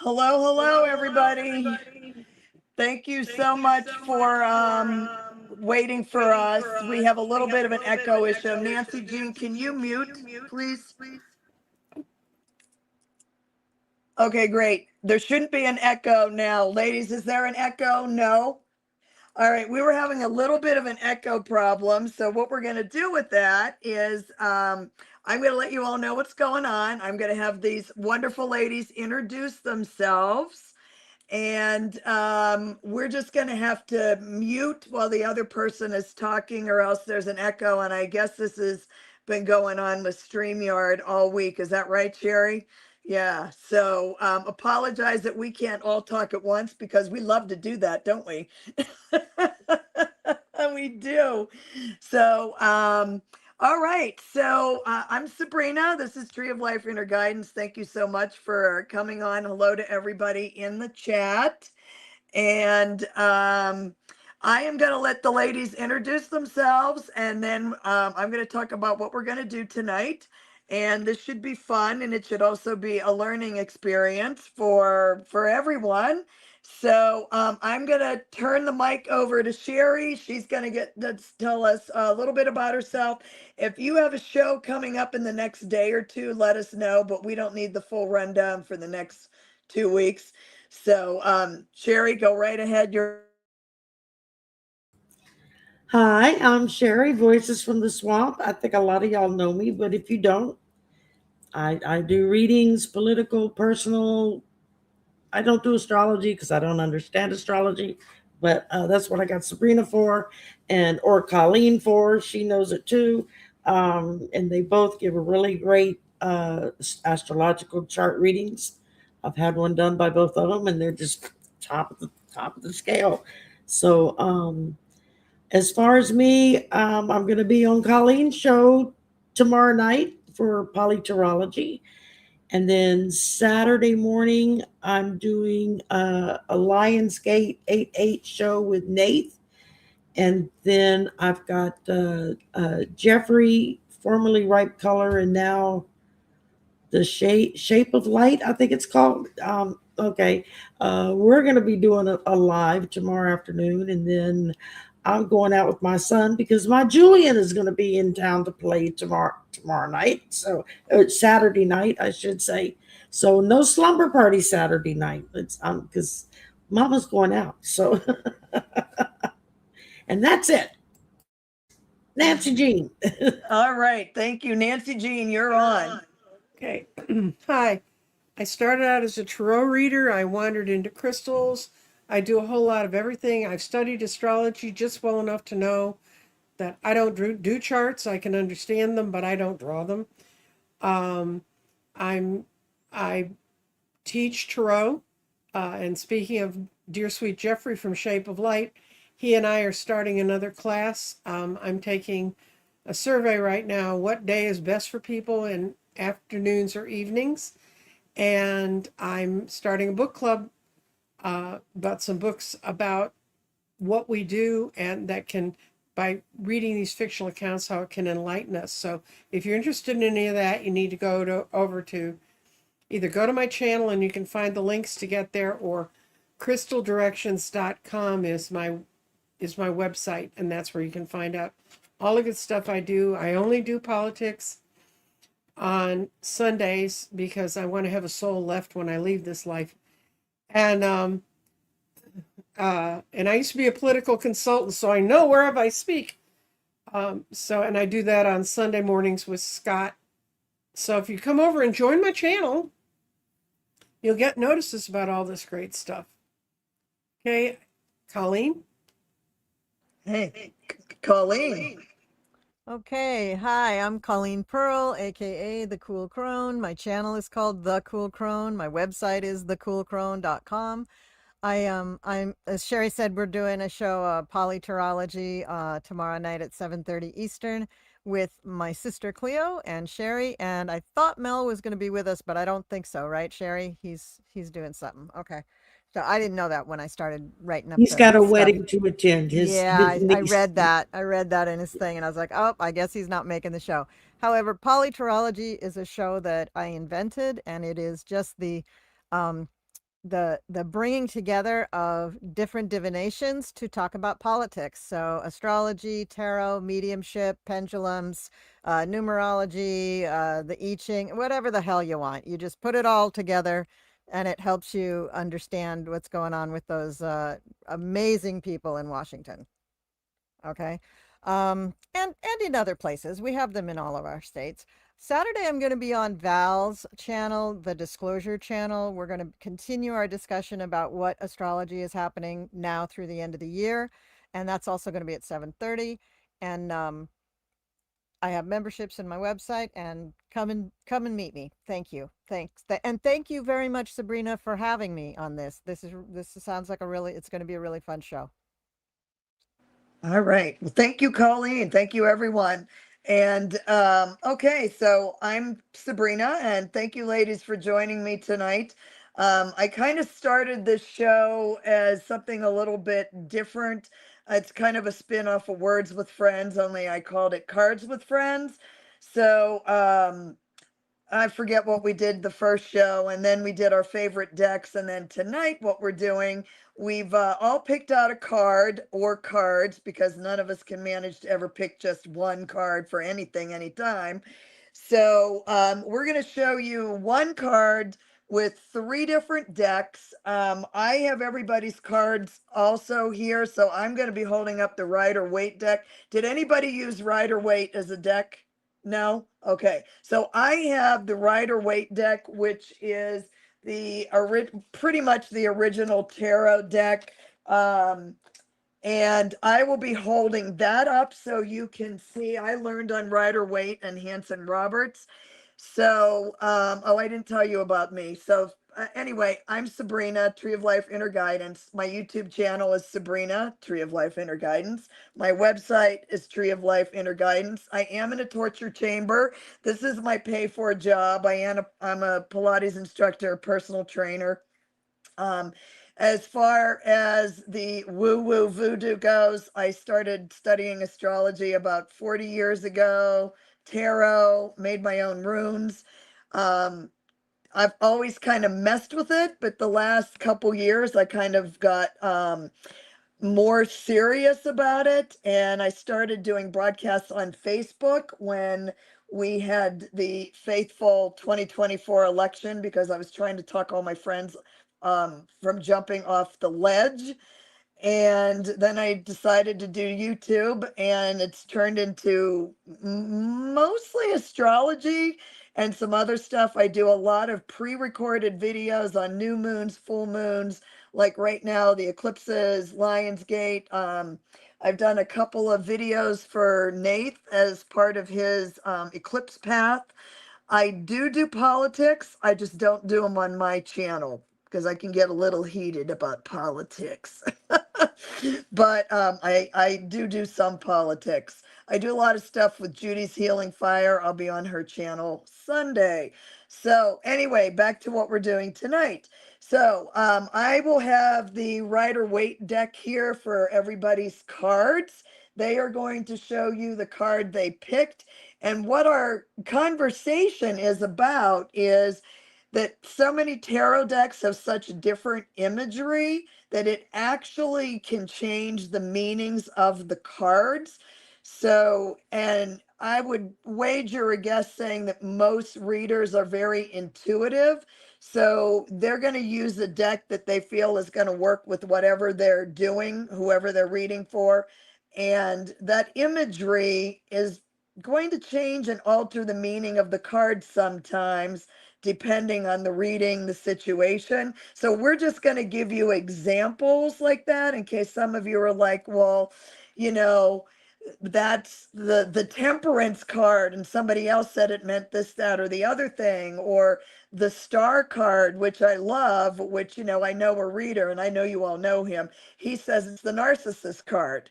Hello, hello, everybody. Thank you so much for waiting for us. We have a little bit of an echo issue. Nancy Jean, can you mute, please? Okay, great. There shouldn't be an echo now. Ladies, is there an echo? No. All right, we were having a little bit of an echo problem. So what we're going to do with that is I'm going to let you all know what's going on. I'm going to have these wonderful ladies introduce themselves. And we're just going to have to mute while the other person is talking, or else there's an echo. And I guess this has been going on with StreamYard all week. Is that right, Sherry? Yeah. So apologize that we can't all talk at once because we love to do that, don't we? We do. So, all right. So I'm Sabrina. This is Tree of Life Inner Guidance. Thank you so much for coming on. Hello to everybody in the chat. And I am going to let the ladies introduce themselves, and then I'm going to talk about what we're going to do tonight. And this should be fun, and it should also be a learning experience for everyone. So I'm going to turn the mic over to Sherry. She's going to tell us a little bit about herself. If you have a show coming up in the next day or two, let us know, but we don't need the full rundown for the next 2 weeks. So, Sherry, go right ahead. Hi, I'm Sherry, Voices from the Swamp. I think a lot of y'all know me, but if you don't, I do readings, political, personal. I don't do astrology because I don't understand astrology, but that's what I got Sabrina for, or Colleen for. She knows it too, and they both give a really great astrological chart readings. I've had one done by both of them, and they're just top of the scale. So, as far as me, I'm going to be on Colleen's show tomorrow night for polyterology. And then Saturday morning, I'm doing a Lionsgate 8/8 show with Nate. And then I've got Jeffrey, formerly Ripe Color, and now the Shape of Light, I think it's called. Okay, we're going to be doing a live tomorrow afternoon. And then I'm going out with my son because my Julian is going to be in town to play tomorrow night. So it's Saturday night, I should say. So no slumber party Saturday night. It's because Mama's going out. So and that's it. Nancy Jean. All right. Thank you. Nancy Jean, you're on. Okay. Hi. I started out as a tarot reader. I wandered into crystals. I do a whole lot of everything. I've studied astrology just well enough to know that I don't do charts. I can understand them, but I don't draw them. Um, I teach tarot. And speaking of dear sweet Jeffrey from Shape of Light, he and I are starting another class. I'm taking a survey right now. What day is best for people in afternoons or evenings? And I'm starting a book club about some books about what we do, and that can, by reading these fictional accounts, how it can enlighten us. So if you're interested in any of that, you need to over to either go to my channel and you can find the links to get there, or crystaldirections.com is my website, and that's where you can find out all the good stuff I do. I only do politics on Sundays because I want to have a soul left when I leave this life. And I used to be a political consultant, so I know wherever I speak. And I do that on Sunday mornings with Scott. So if you come over and join my channel, you'll get notices about all this great stuff. Okay, Colleen? Hey, Colleen. Okay, hi, I'm Colleen Pearl, aka The Cool Crone. My channel is called The Cool Crone. My website is thecoolcrone.com. I'm as Sherry said, we're doing a show, Polyterology, tomorrow night at 7:30 Eastern with my sister Cleo and Sherry. And I thought Mel was going to be with us, but I don't think so, right, Sherry? He's doing something. Okay. So I didn't know that when I started writing up He's the got a stuff. wedding to attend. Yeah, His I niece. read that. I read that in his thing, and I was like, oh, I guess he's not making the show. However, Polyterology is a show that I invented, and it is just the um, the bringing together of different divinations to talk about politics. So astrology, tarot, mediumship, pendulums, numerology, the I Ching, whatever the hell you want. You just put it all together, and it helps you understand what's going on with those amazing people in Washington. Okay. And in other places. We have them in all of our states. Saturday, I'm going to be on Val's channel, the Disclosure channel. We're going to continue our discussion about what astrology is happening now through the end of the year. And that's also going to be at 7:30. And I have memberships in my website, and come and meet me. Thank you. Thanks. And thank you very much, Sabrina, for having me on this. This sounds like it's going to be a really fun show. All right. Well, thank you, Colleen. Thank you, everyone. And okay, so I'm Sabrina, and thank you, ladies, for joining me tonight. I kind of started this show as something a little bit different. It's kind of a spin-off of Words with Friends, only I called it Cards with Friends. So I forget what we did the first show, and then we did our favorite decks. And then tonight, what we're doing, we've all picked out a card or cards, because none of us can manage to ever pick just one card for anything, anytime. So we're going to show you one card with 3 different decks. I have everybody's cards also here, so I'm going to be holding up the Rider Waite deck. Did anybody use Rider Waite as a deck? No? Okay. So I have the Rider Waite deck, which is the pretty much the original tarot deck. And I will be holding that up so you can see. I learned on Rider Waite and Hanson Roberts. So, oh, I didn't tell you about me. So anyway, I'm Sabrina, Tree of Life Inner Guidance. My YouTube channel is Sabrina, Tree of Life Inner Guidance. My website is Tree of Life Inner Guidance. I am in a torture chamber. This is my pay for a job. I'm a Pilates instructor, personal trainer. As far as the woo-woo voodoo goes, I started studying astrology about 40 years ago, tarot, made my own runes. I've always kind of messed with it, but the last couple years I kind of got more serious about it. And I started doing broadcasts on Facebook when we had the faithful 2024 election, because I was trying to talk all my friends from jumping off the ledge. And then I decided to do YouTube, and it's turned into mostly astrology and some other stuff. I do a lot of pre-recorded videos on new moons, full moons, like right now, the eclipses, Lionsgate. I've done a couple of videos for Nath as part of his eclipse path. I do politics. I just don't do them on my channel, because I can get a little heated about politics. But I do some politics. I do a lot of stuff with Judy's Healing Fire. I'll be on her channel Sunday. So anyway, back to what we're doing tonight. So I will have the Rider Waite deck here for everybody's cards. They are going to show you the card they picked. And what our conversation is about is that so many tarot decks have such different imagery that it actually can change the meanings of the cards. So, and I would wager a guess saying that most readers are very intuitive. So they're going to use a deck that they feel is going to work with whatever they're doing, whoever they're reading for. And that imagery is going to change and alter the meaning of the cards sometimes, depending on the reading, the situation. So we're just going to give you examples like that in case some of you are like, well, you know, that's the temperance card and somebody else said it meant this, that, or the other thing, or the star card, which I love, which, you know, I know a reader and I know you all know him. He says it's the narcissist card.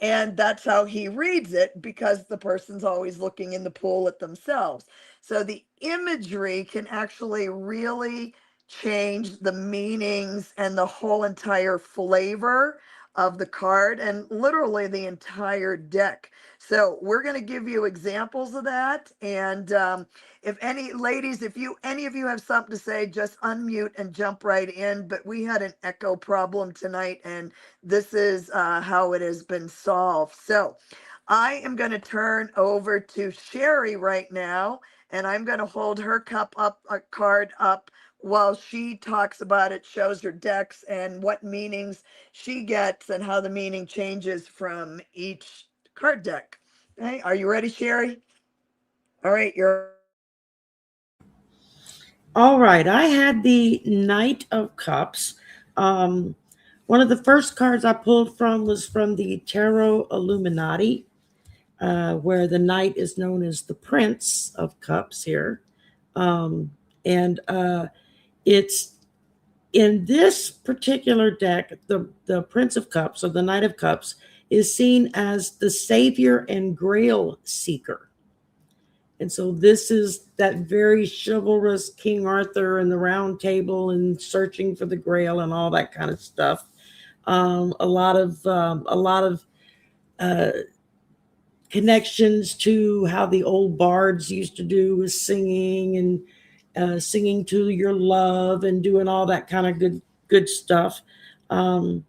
And that's how he reads it, because the person's always looking in the pool at themselves. So the imagery can actually really change the meanings and the whole entire flavor of the card and literally the entire deck. So we're going to give you examples of that. And if any ladies, if you any of you have something to say, just unmute and jump right in. But we had an echo problem tonight, and this is how it has been solved. So I am going to turn over to Sherry right now, and I'm going to hold her card up while she talks about it, shows her decks and what meanings she gets and how the meaning changes from each card deck. Okay, are you ready, Sherry? All right, you're All right, I had the Knight of Cups. One of the first cards I pulled from was from the Tarot Illuminati, where the Knight is known as the Prince of Cups here. And it's in this particular deck, the Prince of Cups, or the Knight of Cups, is seen as the savior and grail seeker. And so this is that very chivalrous King Arthur and the Round Table and searching for the Grail and all that kind of stuff. A lot of connections to how the old bards used to do with singing and singing to your love and doing all that kind of good stuff. But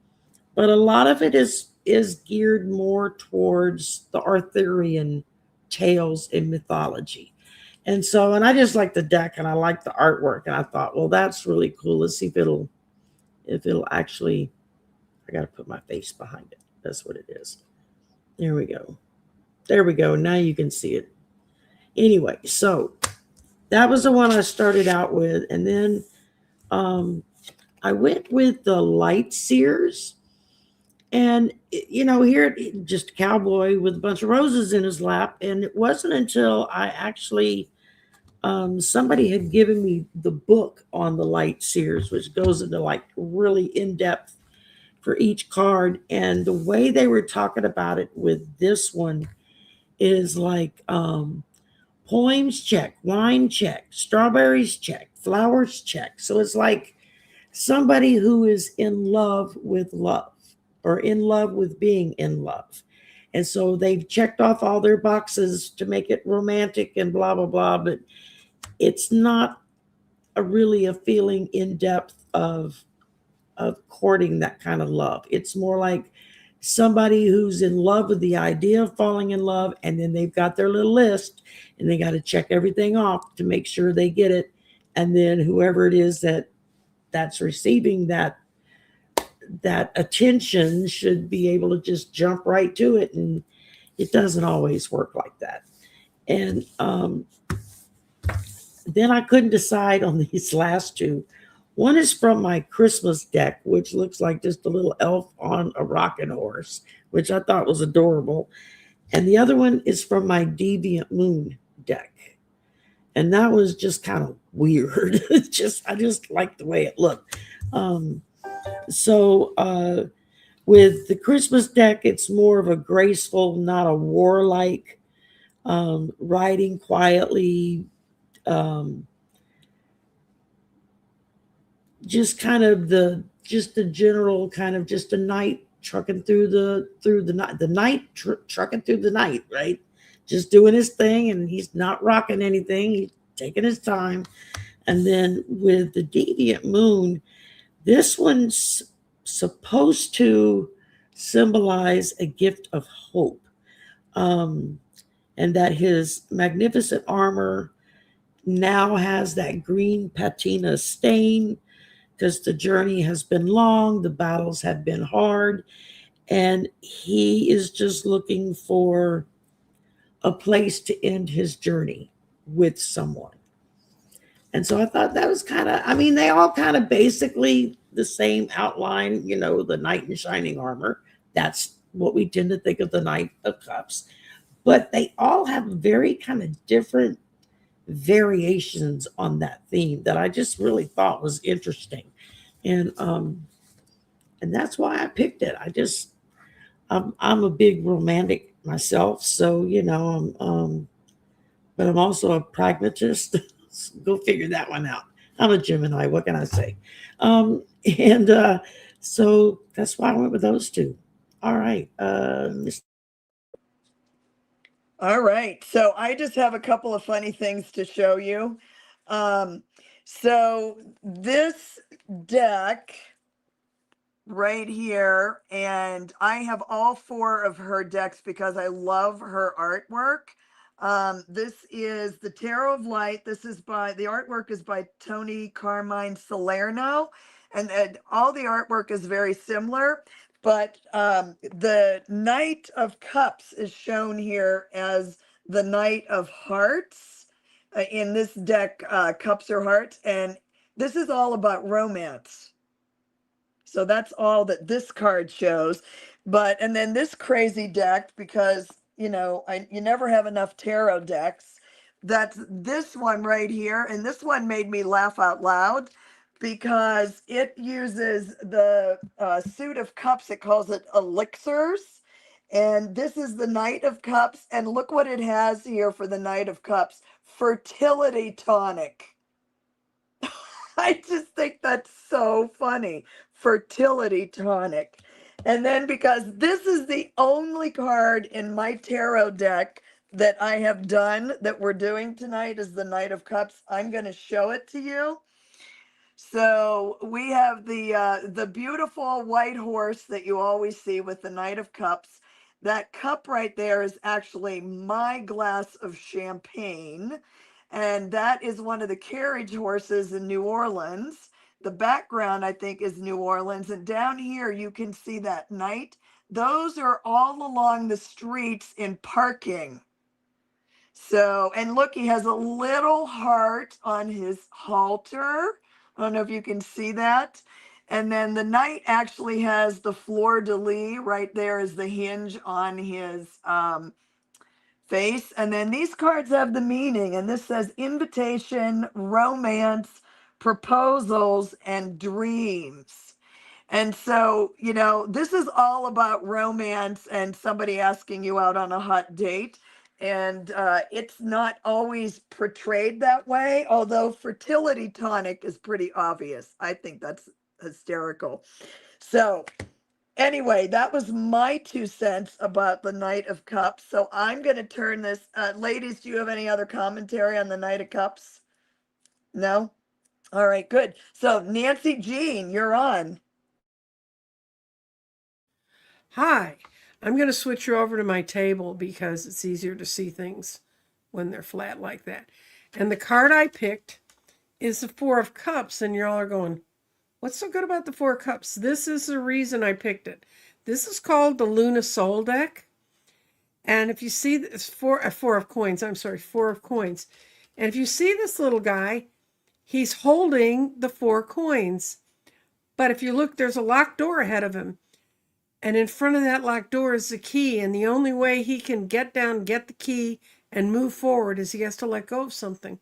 a lot of it is geared more towards the Arthurian tales in mythology. And I just like the deck and I like the artwork. And I thought, well, that's really cool. Let's see if it'll actually, I got to put my face behind it. That's what it is. There we go. There we go. Now you can see it. Anyway, so that was the one I started out with. And then I went with the Light Seers. And, here, just a cowboy with a bunch of roses in his lap. And it wasn't until I actually, somebody had given me the book on the Light Seers, which goes into like really in depth for each card. And the way they were talking about it with this one is like poems check, wine check, strawberries check, flowers check. So it's like somebody who is in love with love, or in love with being in love. And so they've checked off all their boxes to make it romantic and blah, blah, blah. But it's not really a feeling in depth of courting that kind of love. It's more like somebody who's in love with the idea of falling in love. And then they've got their little list and they got to check everything off to make sure they get it. And then whoever it is that's receiving that attention should be able to just jump right to it. And it doesn't always work like that. And then I couldn't decide on these last two. One is from my Christmas deck, which looks like just a little elf on a rocking horse, which I thought was adorable. And the other one is from my Deviant Moon deck. And that was just kind of weird. I just liked the way it looked. With the Christmas deck, it's more of a graceful, not a warlike, riding quietly, just kind of the general kind of just a knight trucking through the night, trucking through the night, right? Just doing his thing, and he's not rocking anything. He's taking his time. And then with the Deviant Moon, this one's supposed to symbolize a gift of hope, and that his magnificent armor now has that green patina stain because the journey has been long, the battles have been hard, and he is just looking for a place to end his journey with someone. And so I thought that was they all kind of basically the same outline, the knight in shining armor. That's what we tend to think of the Knight of Cups. But they all have very kind of different variations on that theme that I just really thought was interesting. And that's why I picked it. I'm a big romantic myself. So, but I'm also a pragmatist. Go figure that one out. I'm a Gemini. What can I say? So that's why I went with those two. All right. All right. So I just have a couple of funny things to show you. Um, so this deck right here, and I have all four of her decks because I love her artwork. This is the Tarot of Light. This is by, the artwork is by Tony Carmine Salerno, and all the artwork is very similar. But the Knight of Cups is shown here as the Knight of Hearts. In this deck, Cups or Hearts, and this is all about romance. So that's all that this card shows. But, and then this crazy deck, because, you know, you never have enough tarot decks. That's this one right here. And this one made me laugh out loud because it uses the suit of cups. It calls it elixirs. And this is the Knight of Cups. And look what it has here for the Knight of Cups: fertility tonic. I just think that's so funny. Fertility tonic. And then, because this is the only card in my tarot deck that I have done that we're doing tonight is the Knight of Cups, I'm going to show it to you. So we have the beautiful white horse that you always see with the Knight of Cups. That cup right there is actually my glass of champagne. And that is one of the carriage horses in New Orleans. The background, I think, is New Orleans. And down here, you can see that knight. Those are all along the streets in parking. So, and look, he has a little heart on his halter. I don't know if you can see that. And then the knight actually has the fleur de lis right there as the hinge on his face. And then these cards have the meaning, and this says invitation, romance, proposals, and dreams. And so, you know, this is all about romance and somebody asking you out on a hot date. And it's not always portrayed that way, although fertility tonic is pretty obvious. I think that's hysterical. So, anyway, that was my 2 cents about the Knight of Cups. So I'm going to turn this. Ladies, do you have any other commentary on the Knight of Cups? No? All right, good. So, Nancy Jean, you're on. Hi, I'm going to switch you over to my table because it's easier to see things when they're flat like that. And the card I picked is the Four of Cups, and y'all are going, what's so good about the Four of Cups? This is the reason I picked it. This is called the Luna Soul deck. And if you see this, Four of Coins. And if you see this little guy, he's holding the 4 coins. But if you look, there's a locked door ahead of him. And in front of that locked door is the key. And the only way he can get down, get the key, and move forward is he has to let go of something.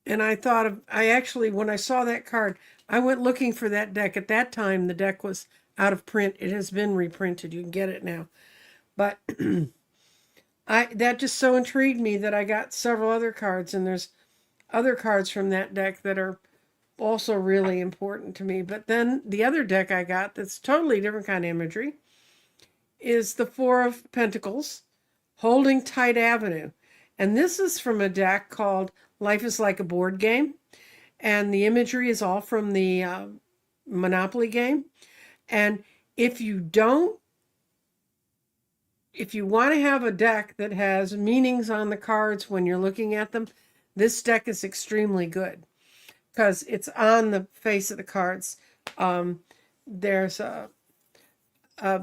And I actually, when I saw that card, I went looking for that deck. At that time, the deck was out of print. It has been reprinted. You can get it now. But that just so intrigued me that I got several other cards. And there's other cards from that deck that are also really important to me. But then the other deck I got that's totally different kind of imagery is the Four of Pentacles, Holding Tight Avenue. And this is from a deck called Life is Like a Board Game. And the imagery is all from the Monopoly game. And if you want to have a deck that has meanings on the cards when you're looking at them, this deck is extremely good because it's on the face of the cards. There's the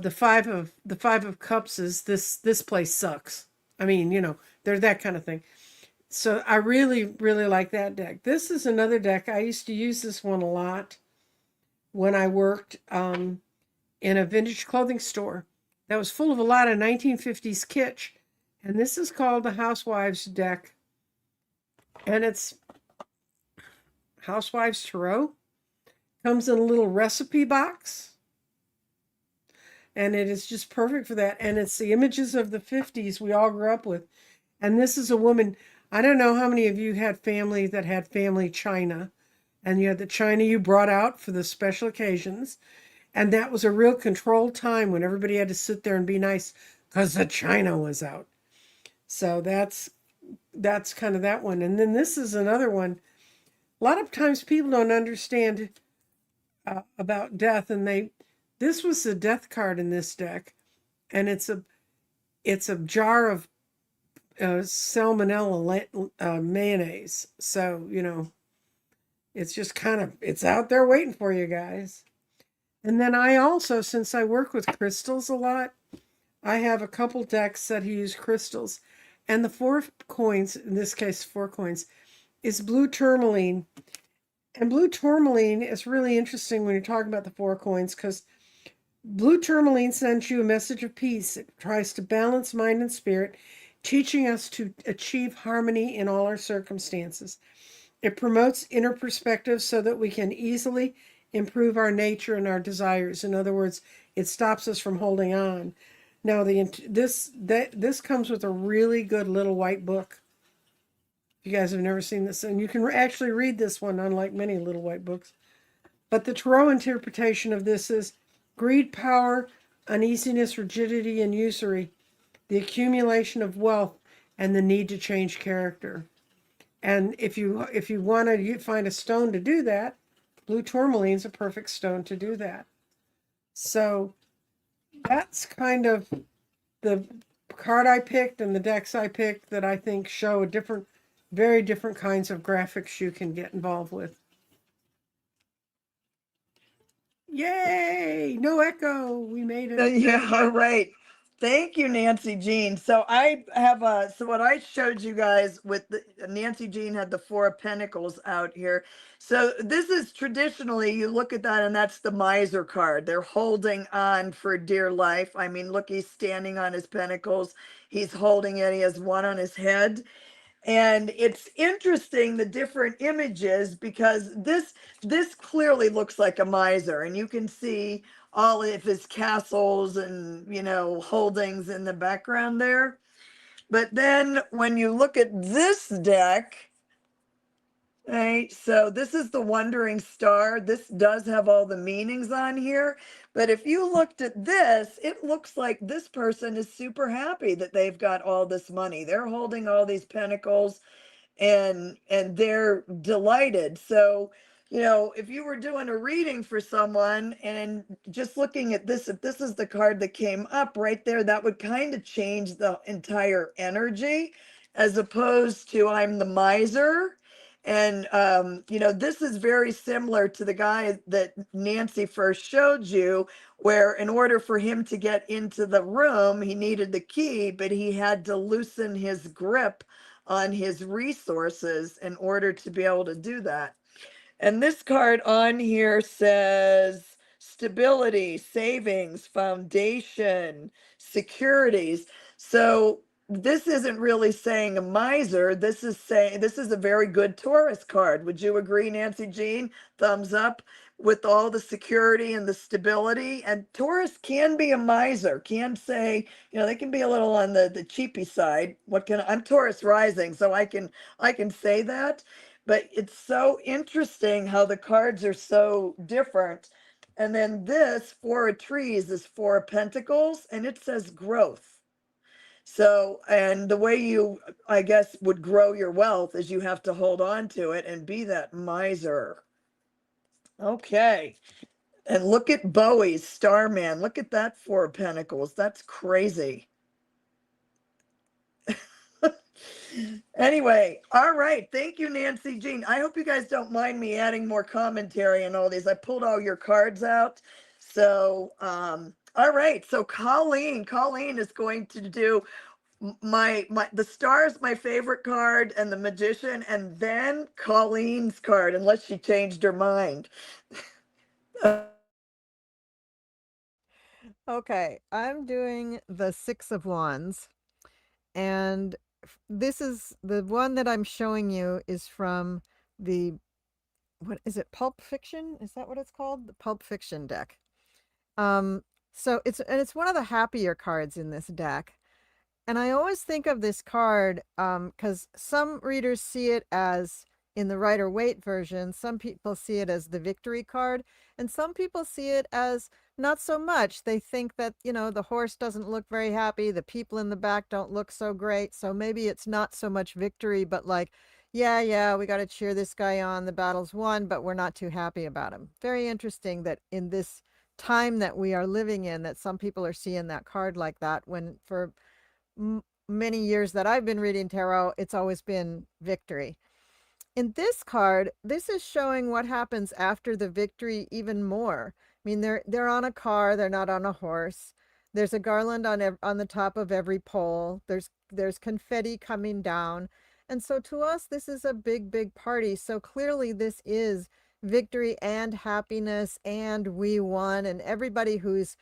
five of cups is this place sucks. I mean, you know, they're that kind of thing. So I really, really like that deck. This is another deck. I used to use this one a lot when I worked in a vintage clothing store that was full of a lot of 1950s kitsch. And this is called the Housewives deck. And it's Housewives Tarot. Comes in a little recipe box. And it is just perfect for that. And it's the images of the 50s we all grew up with. And this is a woman, I don't know how many of you had family that had family china. and you had the china you brought out for the special occasions. And that was a real controlled time when everybody had to sit there and be nice because the china was out. So that's kind of that one. And then this is another one. A lot of times people don't understand about death, and this was the death card in this deck, and it's a jar of salmonella mayonnaise. So it's just it's out there waiting for you guys. And then I also, since I work with crystals a lot, I have a couple decks that use crystals. And the 4 coins, in this case 4 coins, is blue tourmaline. And blue tourmaline is really interesting when you're talking about the 4 coins, because blue tourmaline sends you a message of peace. It tries to balance mind and spirit, teaching us to achieve harmony in all our circumstances. It promotes inner perspective so that we can easily improve our nature and our desires. In other words, it stops us from holding on. Now, this comes with a really good little white book. If you guys have never seen this, and you can actually read this one, unlike many little white books. But the tarot interpretation of this is greed, power, uneasiness, rigidity, and usury, the accumulation of wealth, and the need to change character. And if you want to find a stone to do that, blue tourmaline is a perfect stone to do that. So that's kind of the card I picked and the decks I picked that I think show very different kinds of graphics you can get involved with. Yay! No echo. We made it. Yeah, all right. Thank you, Nancy Jean. So I have so what I showed you guys with Nancy Jean had the 4 of Pentacles out here. So this is traditionally, you look at that and that's the miser card. They're holding on for dear life. I mean, look, he's standing on his pentacles. He's holding it. He has one on his head. And it's interesting, the different images, because this clearly looks like a miser, and you can see all of his castles and holdings in the background there. But then when you look at this deck, right, so this is the Wandering Star. This does have all the meanings on here. But if you looked at this, it looks like this person is super happy that they've got all this money. They're holding all these pentacles and they're delighted. So, if you were doing a reading for someone and just looking at this, if this is the card that came up right there, that would kind of change the entire energy, as opposed to I'm the miser. And this is very similar to the guy that Nancy first showed you, where in order for him to get into the room, he needed the key, but he had to loosen his grip on his resources in order to be able to do that. And this card on here says stability, savings, foundation, securities. So this isn't really saying a miser. This is saying this is a very good Taurus card. Would you agree, Nancy Jean? Thumbs up, with all the security and the stability. And Taurus can be a miser, can say, they can be a little on the cheapy side. I'm Taurus rising, so I can say that. But it's so interesting how the cards are so different. And then this 4 of Trees is 4 of Pentacles, and it says growth. So, and the way you, I guess, would grow your wealth is you have to hold on to it and be that miser. Okay. And look at Bowie's Starman. Look at that 4 of Pentacles. That's crazy. Anyway, all right. Thank you, Nancy Jean. I hope you guys don't mind me adding more commentary and all these. I pulled all your cards out. So, all right. So Colleen is going to do the Star's my favorite card, and the Magician, and then Colleen's card, unless she changed her mind. Okay, I'm doing the 6 of Wands, and this is the one that I'm showing you is from what is it, Pulp Fiction? Is that what it's called? The Pulp Fiction deck. So it's one of the happier cards in this deck. And I always think of this card because some readers see it as in the Rider-Waite version, some people see it as the victory card, and some people see it as not so much. They think that, the horse doesn't look very happy, the people in the back don't look so great, so maybe it's not so much victory, but like, yeah, we got to cheer this guy on, the battle's won, but we're not too happy about him. Very interesting that in this time that we are living in, that some people are seeing that card like that, when for many years that I've been reading tarot, it's always been victory. In this card, this is showing what happens after the victory even more. I mean, they're on a car, they're not on a horse. There's a garland on the top of every pole. There's confetti coming down. And so to us, this is a big party. So clearly this is victory and happiness, and we won, and everybody who's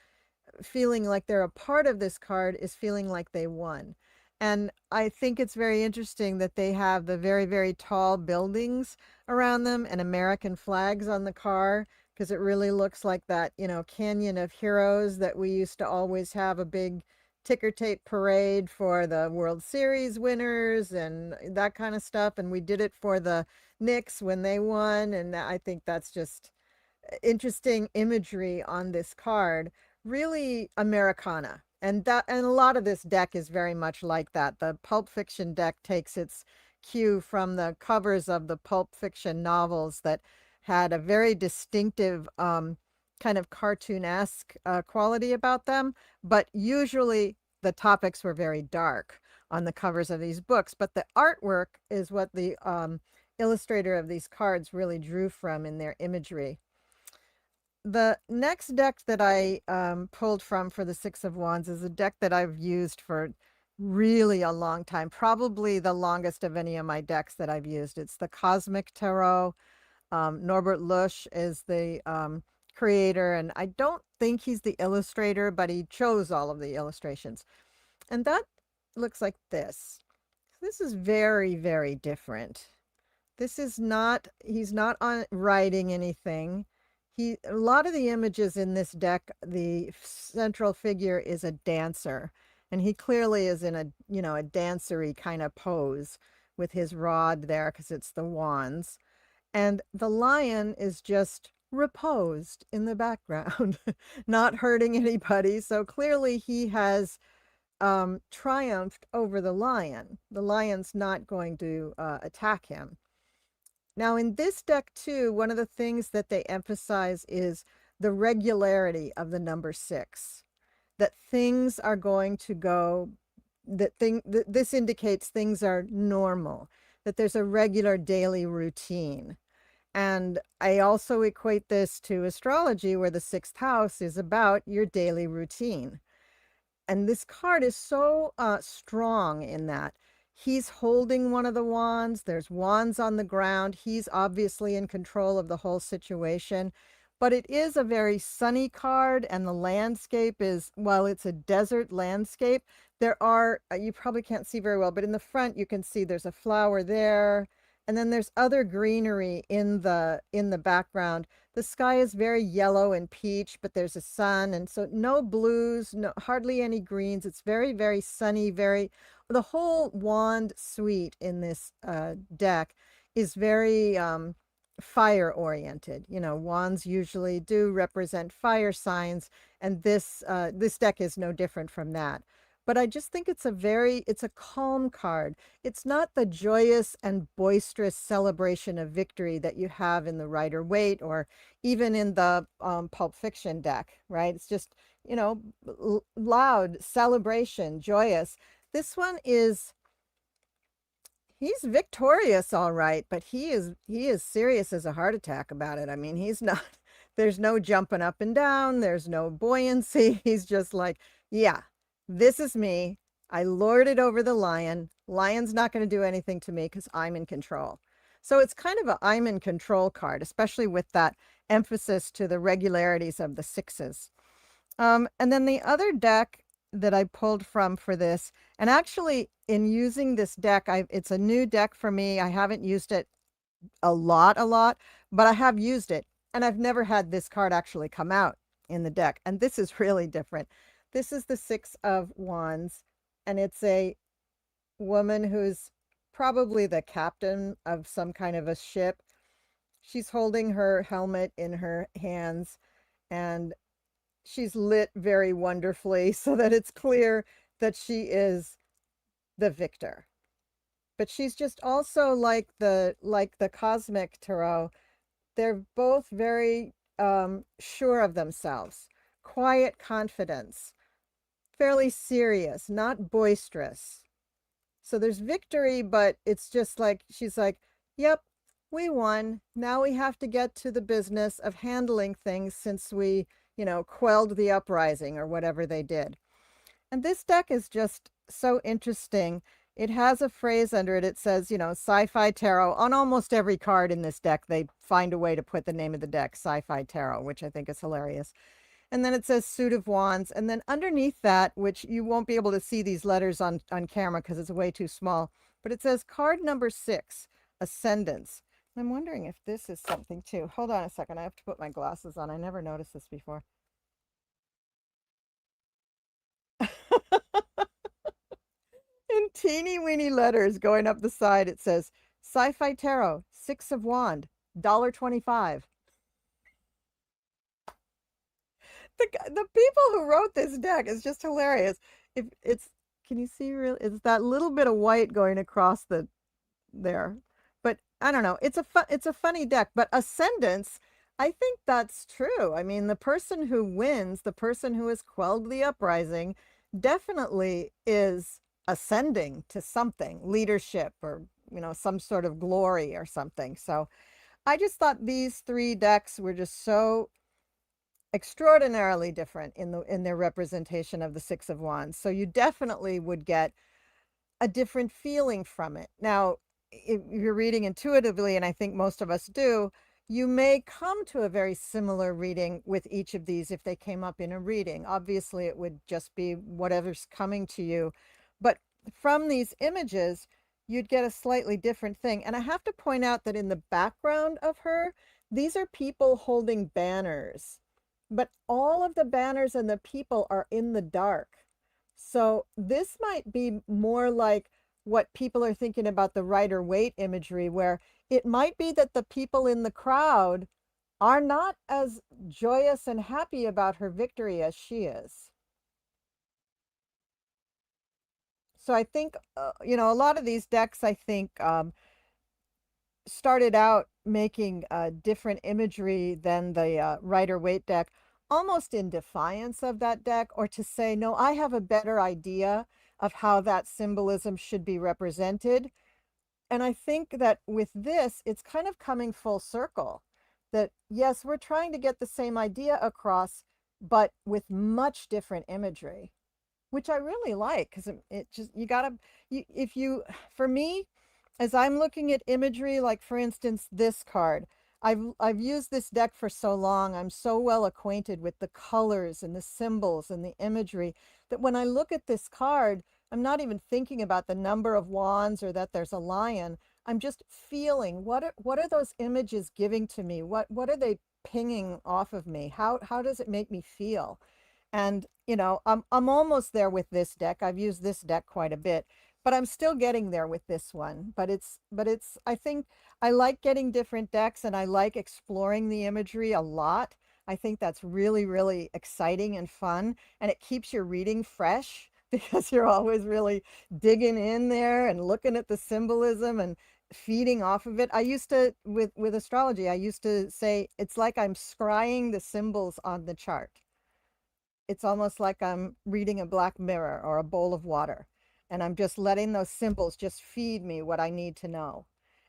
feeling like they're a part of this card is feeling like they won. And I think it's very interesting that they have the very tall buildings around them and American flags on the car, because it really looks like that, Canyon of Heroes that we used to always have a big ticker tape parade for the World Series winners and that kind of stuff. And we did it for the Knicks when they won. And I think that's just interesting imagery on this card. Really Americana. And a lot of this deck is very much like that. The Pulp Fiction deck takes its cue from the covers of the Pulp Fiction novels that had a very distinctive kind of cartoonesque quality about them, but usually the topics were very dark on the covers of these books. But the artwork is what the illustrator of these cards really drew from in their imagery. The next deck that I pulled from for the Six of Wands is a deck that I've used for really a long time, probably the longest of any of my decks that I've used. It's the Cosmic Tarot. Norbert Lusch is the creator, and I don't think he's the illustrator, but he chose all of the illustrations. And that looks like this. This is very different. This is not, he's not writing anything. A lot of the images in this deck, the central figure is a dancer, and he clearly is in a dancery kind of pose with his rod there, because it's the wands. And the lion is just reposed in the background, not hurting anybody. So clearly he has triumphed over the lion. The lion's not going to attack him. Now in this deck too, one of the things that they emphasize is the regularity of the number 6, that things are going to go, this indicates things are normal, that there's a regular daily routine. And I also equate this to astrology, where the 6th house is about your daily routine. And this card is so strong in that. He's holding one of the wands. There's wands on the ground. He's obviously in control of the whole situation. But it is a very sunny card, and the landscape is, while it's a desert landscape, there are, you probably can't see very well, but in the front you can see there's a flower there. And then there's other greenery in the background. The sky is very yellow and peach, but there's a sun, and so no blues, hardly any greens. It's very sunny. The whole wand suite in this deck is very fire oriented. Wands usually do represent fire signs, and this deck is no different from that. But I just think it's a calm card. It's not the joyous and boisterous celebration of victory that you have in the Rider-Waite or even in the Pulp Fiction deck, right? It's just, loud celebration, joyous. This one he's victorious, all right, but he is serious as a heart attack about it. I mean, he's not, there's no jumping up and down. There's no buoyancy. He's just like, yeah. This is me. I lord it over the lion. Lion's not going to do anything to me because I'm in control. So it's kind of a I'm in control card, especially with that emphasis to the regularities of the 6s. And then the other deck that I pulled from for this, and actually in using this deck, it's a new deck for me. I haven't used it a lot, but I have used it, and I've never had this card actually come out in the deck. And this is really different. This is the 6 of Wands, and it's a woman who's probably the captain of some kind of a ship. She's holding her helmet in her hands, and she's lit very wonderfully so that it's clear that she is the victor. But she's just also like the cosmic tarot. They're both very sure of themselves, quiet confidence, fairly serious, not boisterous. So there's victory, but it's just like she's like, yep, we won. Now we have to get to the business of handling things since we, quelled the uprising or whatever they did. And this deck is just so interesting. It has a phrase under it. It says, Sci-Fi Tarot. On almost every card in this deck, they find a way to put the name of the deck, Sci-Fi Tarot, which I think is hilarious. And then it says Suit of Wands. And then underneath that, which you won't be able to see these letters on camera because it's way too small, but it says card number 6, Ascendance. I'm wondering if this is something too. Hold on a second. I have to put my glasses on. I never noticed this before. In teeny weeny letters going up the side, it says Sci-Fi Tarot, 6 of Wand, $1.25. The people who wrote this deck is just hilarious. If it's, can you see real? It's that little bit of white going across there. But I don't know. It's a funny deck. But Ascendance, I think that's true. I mean, the person who wins, the person who has quelled the uprising, definitely is ascending to something, leadership or some sort of glory or something. So I just thought these 3 decks were just so extraordinarily different in their representation of the 6 of Wands. So you definitely would get a different feeling from it. Now, if you're reading intuitively, and I think most of us do, you may come to a very similar reading with each of these if they came up in a reading. Obviously, it would just be whatever's coming to you. But from these images, you'd get a slightly different thing. And I have to point out that in the background of her, these are people holding banners. But all of the banners and the people are in the dark. So this might be more like what people are thinking about the Rider-Waite imagery, where it might be that the people in the crowd are not as joyous and happy about her victory as she is. So I think, a lot of these decks, I think, started out making different imagery than the Rider-Waite deck, almost in defiance of that deck, or to say, no, I have a better idea of how that symbolism should be represented. And I think that with this, it's kind of coming full circle, that yes, we're trying to get the same idea across, but with much different imagery, which I really like, because it just, for me, as I'm looking at imagery, like for instance, this card, I've used this deck for so long. I'm so well acquainted with the colors and the symbols and the imagery that when I look at this card, I'm not even thinking about the number of wands or that there's a lion. I'm just feeling what are those images giving to me? What are they pinging off of me? How does it make me feel? And I'm almost there with this deck. I've used this deck quite a bit, but I'm still getting there with this one. But it's I think I like getting different decks, and I like exploring the imagery a lot. I think that's really, really exciting and fun, and it keeps your reading fresh because you're always really digging in there and looking at the symbolism and feeding off of it. I used to, with astrology, I used to say it's like I'm scrying the symbols on the chart. It's almost like I'm reading a black mirror or a bowl of water, and I'm just letting those symbols just feed me what I need to know.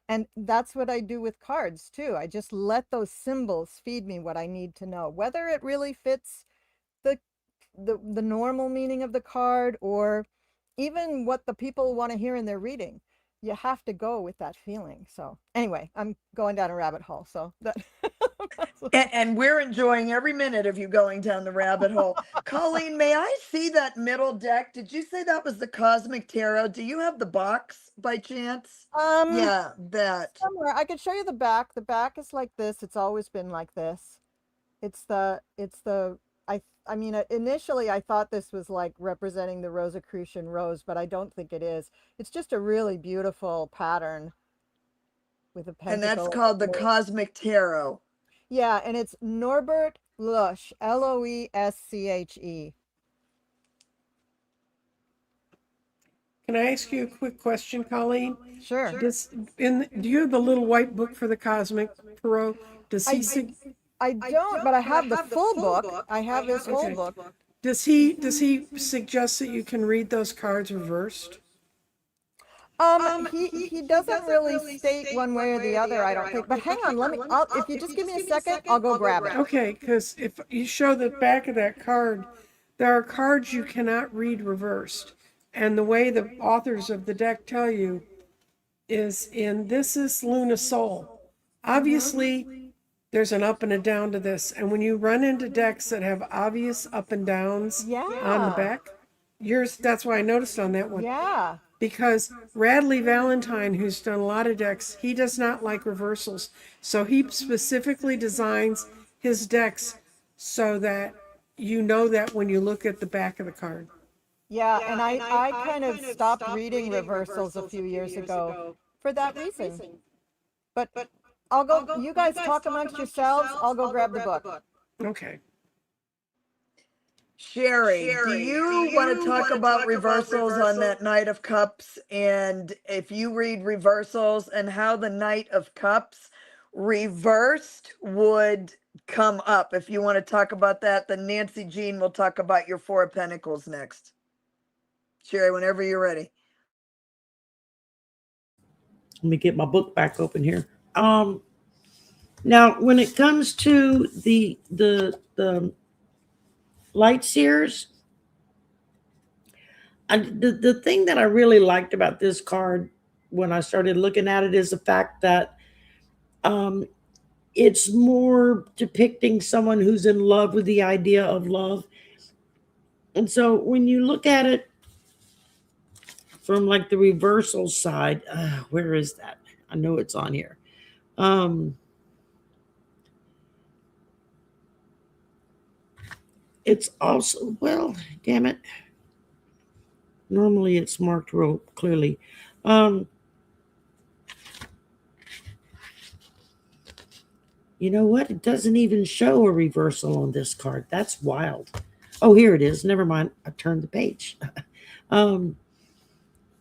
And that's what I do with cards too. I just let those symbols feed me what I need to know, whether it really fits the normal meaning of the card or even what the people want to hear in their reading. You have to go with that feeling. So anyway, I'm going down a rabbit hole. So that And we're enjoying every minute of you going down the rabbit hole. Colleen, may I see that middle deck? Did you say that was the Cosmic Tarot? Do you have the box by chance? Yeah, that. somewhere I could show you the back. The back is like this. It's always been like this. It's the I mean, initially I thought this was like representing the Rosicrucian rose, but I don't think it is. It's just a really beautiful pattern with a And that's pentacle. called the Cosmic Tarot. Yeah, and it's Norbert Lusch, Loesche. Can I ask you a quick question, Colleen? Sure. Do you have the little white book for the Cosmic Tarot? Does he I don't, but I have the full book. I have his whole Okay. book. does he suggest that you can read those cards reversed? He doesn't really state one way or the other, I don't think. But hang on, if you just give me a second, I'll go grab it. Okay, because if you show the back of that card, there are cards you cannot read reversed. And the way the authors of the deck tell you is this is Luna Soul. Obviously, there's an up and a down to this. And when you run into decks that have obvious up and downs on the Yeah. back, that's why I noticed on that one. Yeah. Because Radley Valentine, who's done a lot of decks, he does not like reversals. So he specifically designs his decks so that you know that when you look at the back of the card. Yeah, and I kind of stopped reading reversals a few years ago for that reason. But I'll go, you guys talk amongst yourselves, I'll go grab the book. Okay. Sherry, do you want to talk about reversals on that Knight of Cups? And if you read reversals and how the Knight of Cups reversed would come up. If you want to talk about that, then Nancy Jean will talk about your Four of Pentacles next. Sherry, whenever you're ready. Let me get my book back open here. Now, when it comes to the light seers, the thing that I really liked about this card when I started looking at it is the fact that it's more depicting someone who's in love with the idea of love. And so when you look at it from like the reversal side, where is that? I know it's on here. It's also, well, damn it. Normally it's marked real clearly. You know what? It doesn't even show a reversal on this card. That's wild. Oh, here it is. Never mind. I turned the page.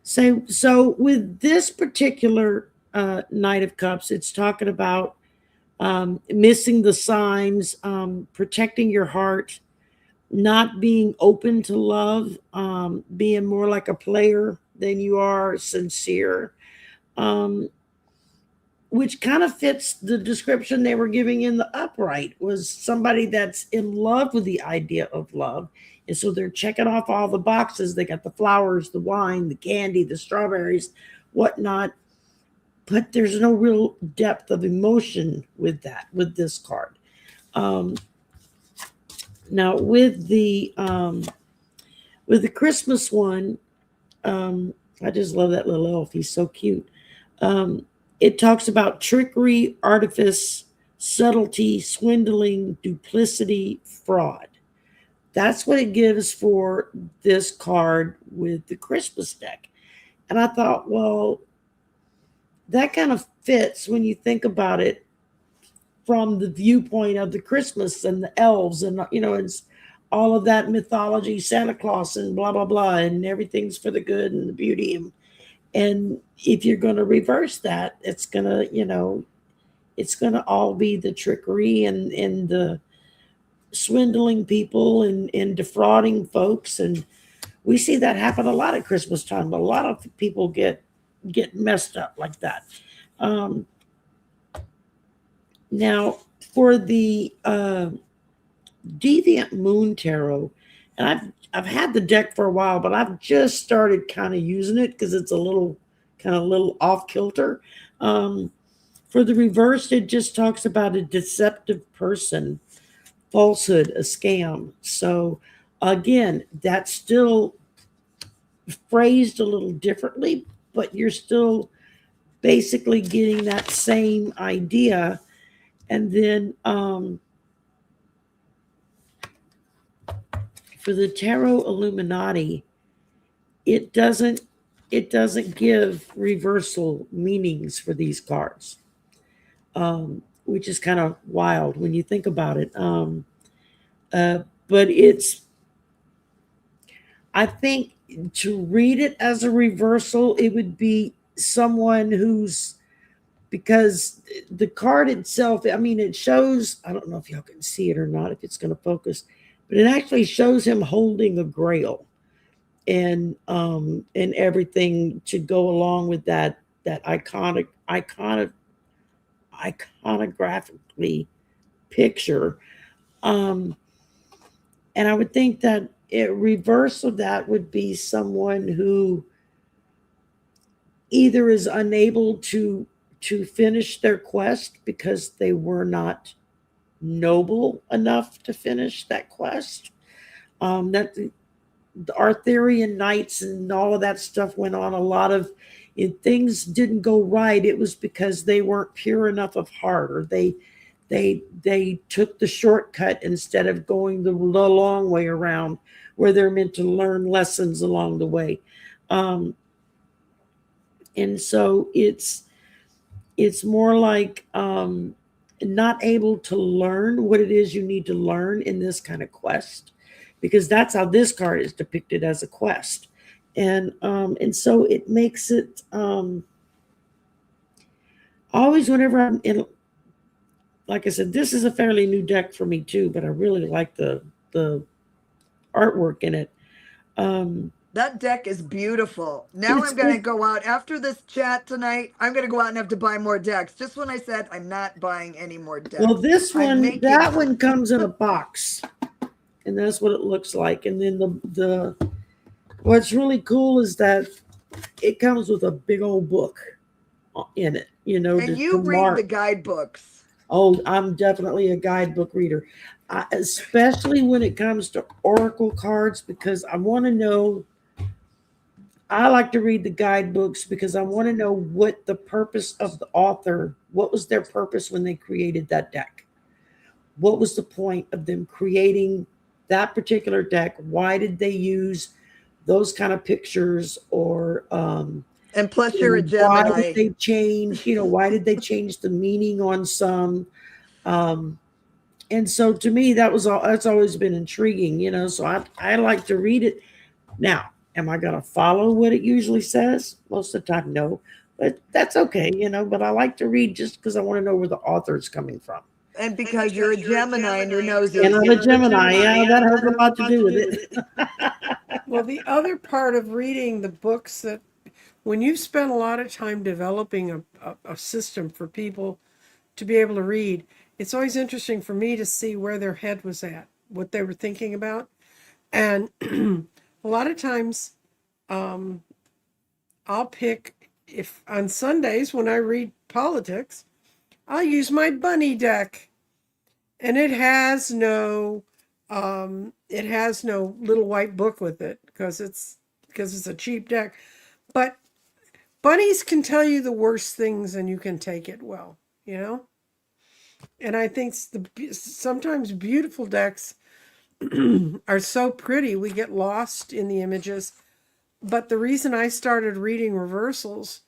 So with this particular Knight of Cups, it's talking about missing the signs, protecting your heart, not being open to love, being more like a player than you are sincere, which kind of fits the description they were giving in the upright, was somebody that's in love with the idea of love. And so they're checking off all the boxes. They got the flowers, the wine, the candy, the strawberries, whatnot. But there's no real depth of emotion with that, with this card. Now with the Christmas one, I just love that little elf. He's so cute. It talks about trickery, artifice, subtlety, swindling, duplicity, fraud. That's what it gives for this card with the Christmas deck. And I thought, well, that kind of fits when you think about it from the viewpoint of the Christmas and the elves and, you know, it's all of that mythology, Santa Claus and blah, blah, blah, and everything's for the good and the beauty. And if you're going to reverse that, it's going to, you know, it's going to all be the trickery and the swindling people and defrauding folks. And we see that happen a lot at Christmas time. A lot of people get messed up like that. Now, for the Deviant Moon Tarot, and I've had the deck for a while, but I've just started kind of using it because it's a little off kilter. For the reverse, it just talks about a deceptive person, falsehood, a scam. So again, that's still phrased a little differently, but you're still basically getting that same idea. And then for the Tarot Illuminati, it doesn't give reversal meanings for these cards, which is kind of wild when you think about it. But I think to read it as a reversal, it would be someone who's, because the card itself, I mean, it shows, I don't know if y'all can see it or not, if it's going to focus, but it actually shows him holding a grail and everything to go along with that iconographically picture. And I would think that reverse of that would be someone who either is unable to finish their quest because they were not noble enough to finish that quest. That the Arthurian knights and all of that stuff went on. A lot of things didn't go right. It was because they weren't pure enough of heart, or they took the shortcut instead of going the long way around, where they're meant to learn lessons along the way. And so it's more like not able to learn what it is you need to learn in this kind of quest, because that's how this card is depicted, as a quest. And so it makes it always, whenever I'm in, like I said, this is a fairly new deck for me too, but I really like the artwork in it. That deck is beautiful. Now I'm going to go out after this chat tonight. I'm going to go out and have to buy more decks. Just when I said I'm not buying any more decks. Well, this one, that one comes in a box, and that's what it looks like. And then the what's really cool is that it comes with a big old book in it, you know. And you read the guidebooks. Oh, I'm definitely a guidebook reader, especially when it comes to oracle cards, because I want to know. I like to read the guidebooks because I want to know what the purpose of the author, what was their purpose when they created that deck? What was the point of them creating that particular deck? Why did they use those kind of pictures? Or and plus you're a Gemini. Why did they change, why did they change the meaning on some? And so to me, that's always been intriguing, so I like to read it. Now, am I going to follow what it usually says? Most of the time, no. But that's okay, but I like to read just because I want to know where the author is coming from. And because you're a Gemini and your nose is. And I'm a Gemini, yeah, that has a lot to do with it. Well, the other part of reading the books, that when you've spent a lot of time developing a system for people to be able to read, it's always interesting for me to see where their head was at, what they were thinking about. And a lot of times, I'll pick, if on Sundays when I read politics, I'll use my bunny deck, and it has no little white book with it because it's a cheap deck. But bunnies can tell you the worst things, and you can take it well, And I think sometimes beautiful decks are so pretty, we get lost in the images. But the reason I started reading reversals,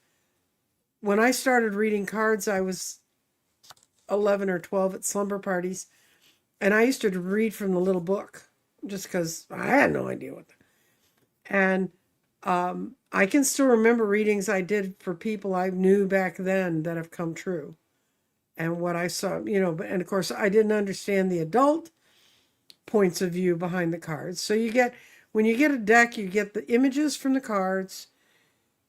when I started reading cards, I was 11 or 12 at slumber parties, and I used to read from the little book just because I had no idea what. And I can still remember readings I did for people I knew back then that have come true, and what I saw, and of course I didn't understand the adult points of view behind the cards. So when you get a deck, you get the images from the cards,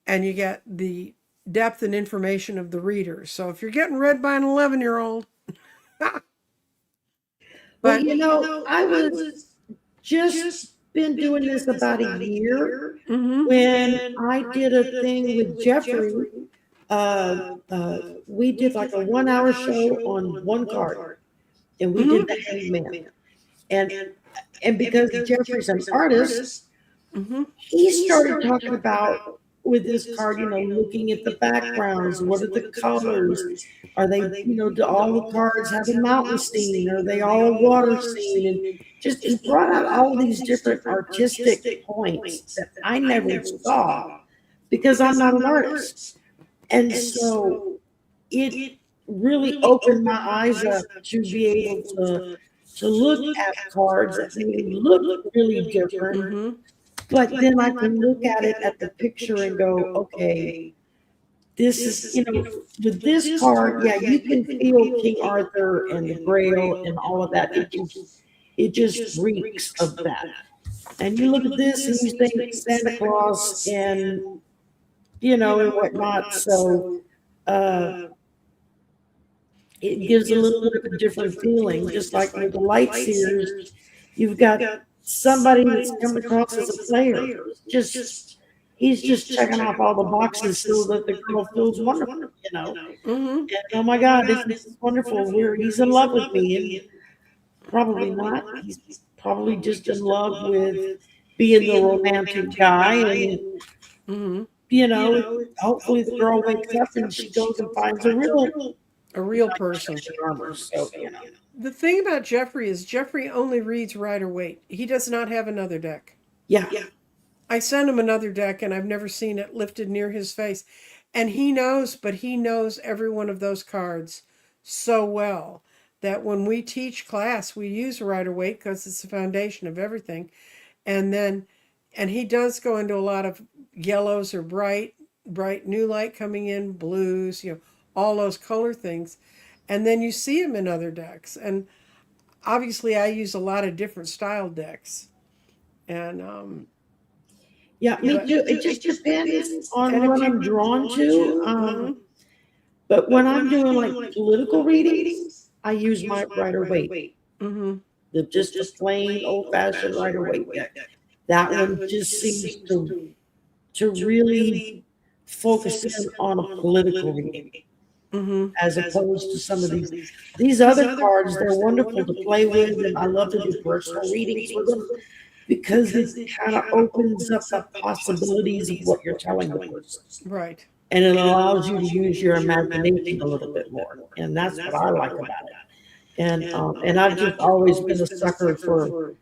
and you get the depth and information of the reader. So if you're getting read by an 11-year-old, but I was just been doing this about a year when I did a thing with Jeffrey. We did like a 1-hour show on one card, and we did the Hangman. And because Jeffrey's an artist, he started talking about, with this card, looking at the backgrounds. What are the colors? Are they, do all the cards have a mountain scene? Are they all a water scene? And just he brought out all these different artistic points that I never saw because I'm not an artist. And so it really opened my eyes up to be able to look at cards that maybe look really different, Mm-hmm. but then I can look at it at the picture and go, okay, this is, with this card, yeah, you can feel King Arthur and the Grail and all of that. It just reeks of that. And you look at this and you think Santa Claus and and whatnot. So it gives a little bit of a different feeling. Just like with the light seers, you've got somebody that's come across as a player. Just he's just checking off all the boxes so that the girl feels wonderful. Mm-hmm. And oh my God, this is wonderful. He's in love with me, and probably not. He's probably just in love with being the romantic guy, and Mm-hmm. hopefully the girl wakes up and she goes and finds A real person. armor. So The thing about Jeffrey is Jeffrey only reads Rider-Waite. He does not have another deck. yeah. I sent him another deck and I've never seen it lifted near his face. And he knows every one of those cards so well that when we teach class, we use Rider-Waite because it's the foundation of everything. And he does go into a lot of yellows or bright new light coming in, blues, all those color things. And then you see him in other decks. And obviously I use a lot of different style decks. And Yeah, me But- too. It just depends on And if what you- I'm drawn to. But when I'm doing like political readings, I use my Rider-Waite. mm-hmm. Just a plain old fashioned Rider-Waite deck. That one just seems to really focus in on a political reading Mm-hmm. as opposed to some of these other cards. They're wonderful to play with, and I love to do personal readings with them because it kind of opens up the possibilities of what you're telling the person. Right. And it allows you to use your imagination a little bit more. And that's what I like about it. And I've just always been a sucker for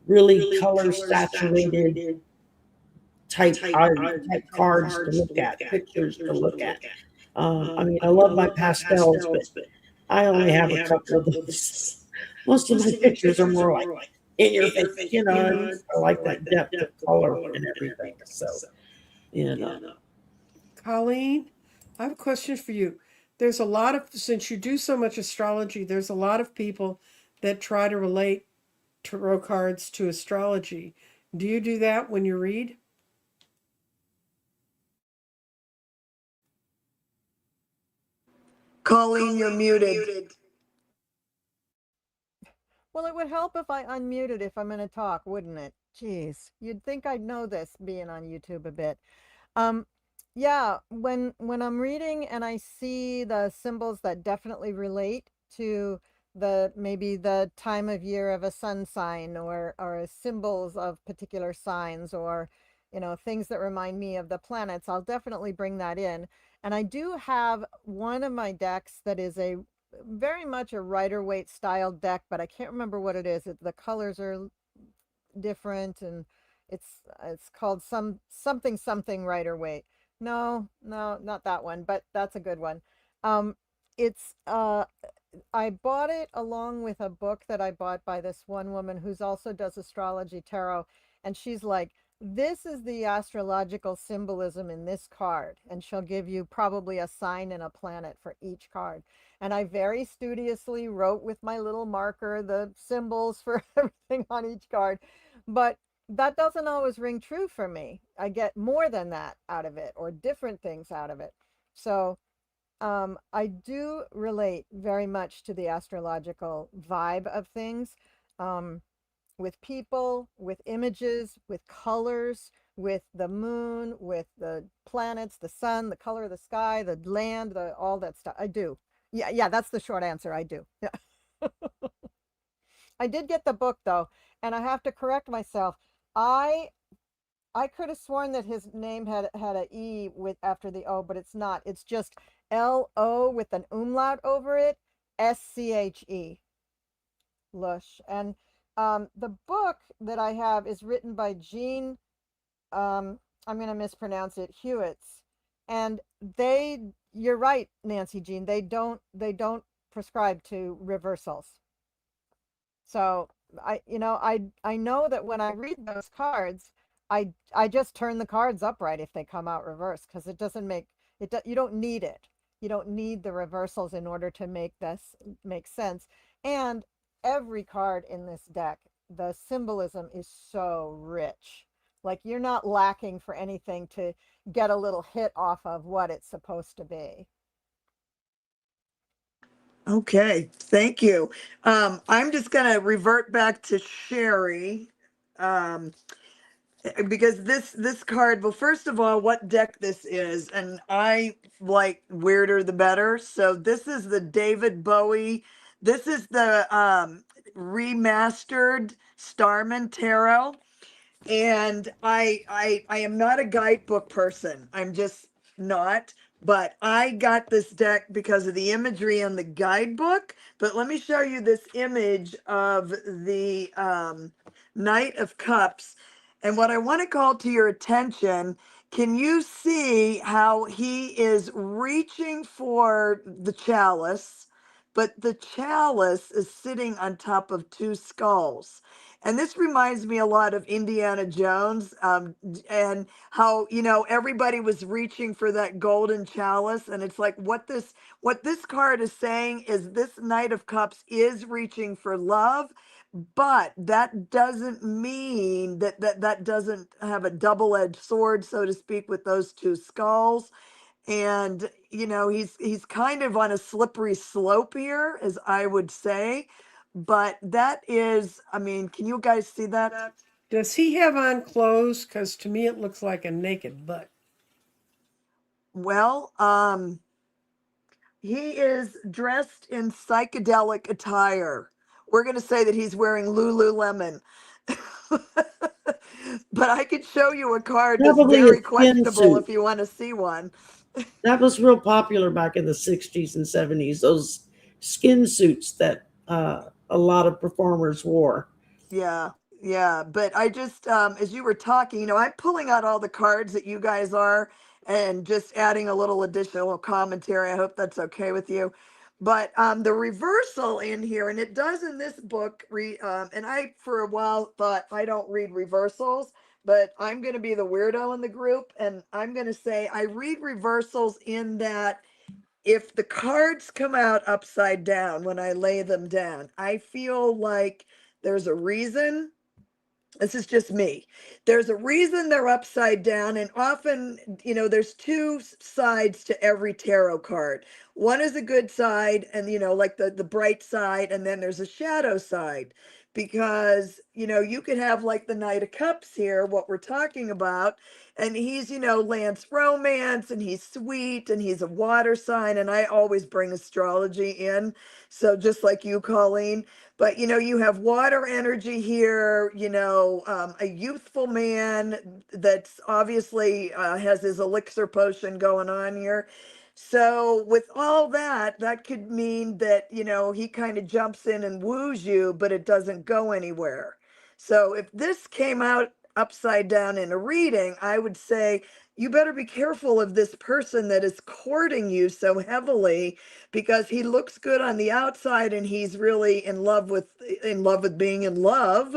really color saturated type cards to look at, pictures to look at. I mean, I love my pastels, but I only have a couple of those. Most of my pictures are more like in your face, and I like that depth of color and everything. So, Colleen, I have a question for you. There's a lot of, since you do so much astrology, there's a lot of people that try to relate tarot cards to astrology. Do you do that when you read? Colleen, you're muted. Well, it would help if I unmuted if I'm going to talk, wouldn't it? Jeez, you'd think I'd know this being on YouTube a bit. Yeah, when I'm reading and I see the symbols that definitely relate to maybe the time of year of a sun sign or symbols of particular signs or things that remind me of the planets, I'll definitely bring that in. And I do have one of my decks that is a very much a Rider-Waite style deck, but I can't remember what it is. The colors are different and it's called something Rider-Waite. No, not that one, but that's a good one. It's I bought it along with a book that I bought by this one woman who's also does astrology tarot, and she's like, this is the astrological symbolism in this card, and she'll give you probably a sign and a planet for each card. And I very studiously wrote with my little marker the symbols for everything on each card, but that doesn't always ring true for me. I get more than that out of it or different things out of it. So I do relate very much to the astrological vibe of things, with people, with images, with colors, with the moon, with the planets, the sun, the color of the sky, the land, all that stuff. I do. Yeah, that's the short answer. I do. Yeah. I did get the book though, and I have to correct myself. I could have sworn that his name had a E with after the O, but it's not. It's just L-O with an umlaut over it, S-C-H-E. Lush. And The book that I have is written by Jean, I'm going to mispronounce it, Hewitts. And you're right, Nancy Jean, they don't prescribe to reversals. So I know that when I read those cards, I just turn the cards upright if they come out reversed, because it doesn't make you don't need it. You don't need the reversals in order to make this make sense. And every card in this deck, the symbolism is so rich. Like, you're not lacking for anything to get a little hit off of what it's supposed to be. Okay, thank you. I'm just gonna revert back to Sherry. Um, because this card, well, first of all, what deck this is, and I like weirder the better. So this is the David Bowie. This is the remastered Starman Tarot. And I am not a guidebook person. I'm just not. But I got this deck because of the imagery on the guidebook. But let me show you this image of the Knight of Cups. And what I want to call to your attention, can you see how he is reaching for the chalice, but the chalice is sitting on top of two skulls? And this reminds me a lot of Indiana Jones, and how, everybody was reaching for that golden chalice. And it's like, what this card is saying is this Knight of Cups is reaching for love, but that doesn't mean that doesn't have a double-edged sword, so to speak, with those two skulls. And he's kind of on a slippery slope here, as I would say. But that is, I mean, can you guys see that? Does he have on clothes? Because to me it looks like a naked butt. Well, he is dressed in psychedelic attire. We're going to say that he's wearing Lululemon. But I could show you a card that's Probably a very skin questionable suit. if you want to see one. That was real popular back in the 60s and 70s, those skin suits that a lot of performers wore. Yeah, yeah. But I just, as you were talking, I'm pulling out all the cards that you guys are and just adding a little additional commentary. I hope that's okay with you. But the reversal in here, and it does in this book, and I, for a while, thought I don't read reversals, but I'm going to be the weirdo in the group. And I'm going to say I read reversals in that if the cards come out upside down when I lay them down, I feel like there's a reason. This is just me. There's a reason they're upside down, and often, there's two sides to every tarot card. One is a good side, and like the bright side, and then there's a shadow side. Because you could have like the Knight of Cups here, what we're talking about, and he's Lance Romance, and he's sweet, and he's a water sign, and I always bring astrology in. So just like you, Colleen. But you have water energy here, a youthful man that's obviously has his elixir potion going on here. So with all that, that could mean that, he kind of jumps in and woos you, but it doesn't go anywhere. So if this came out upside down in a reading, I would say you better be careful of this person that is courting you so heavily, because he looks good on the outside and he's really in love with being in love,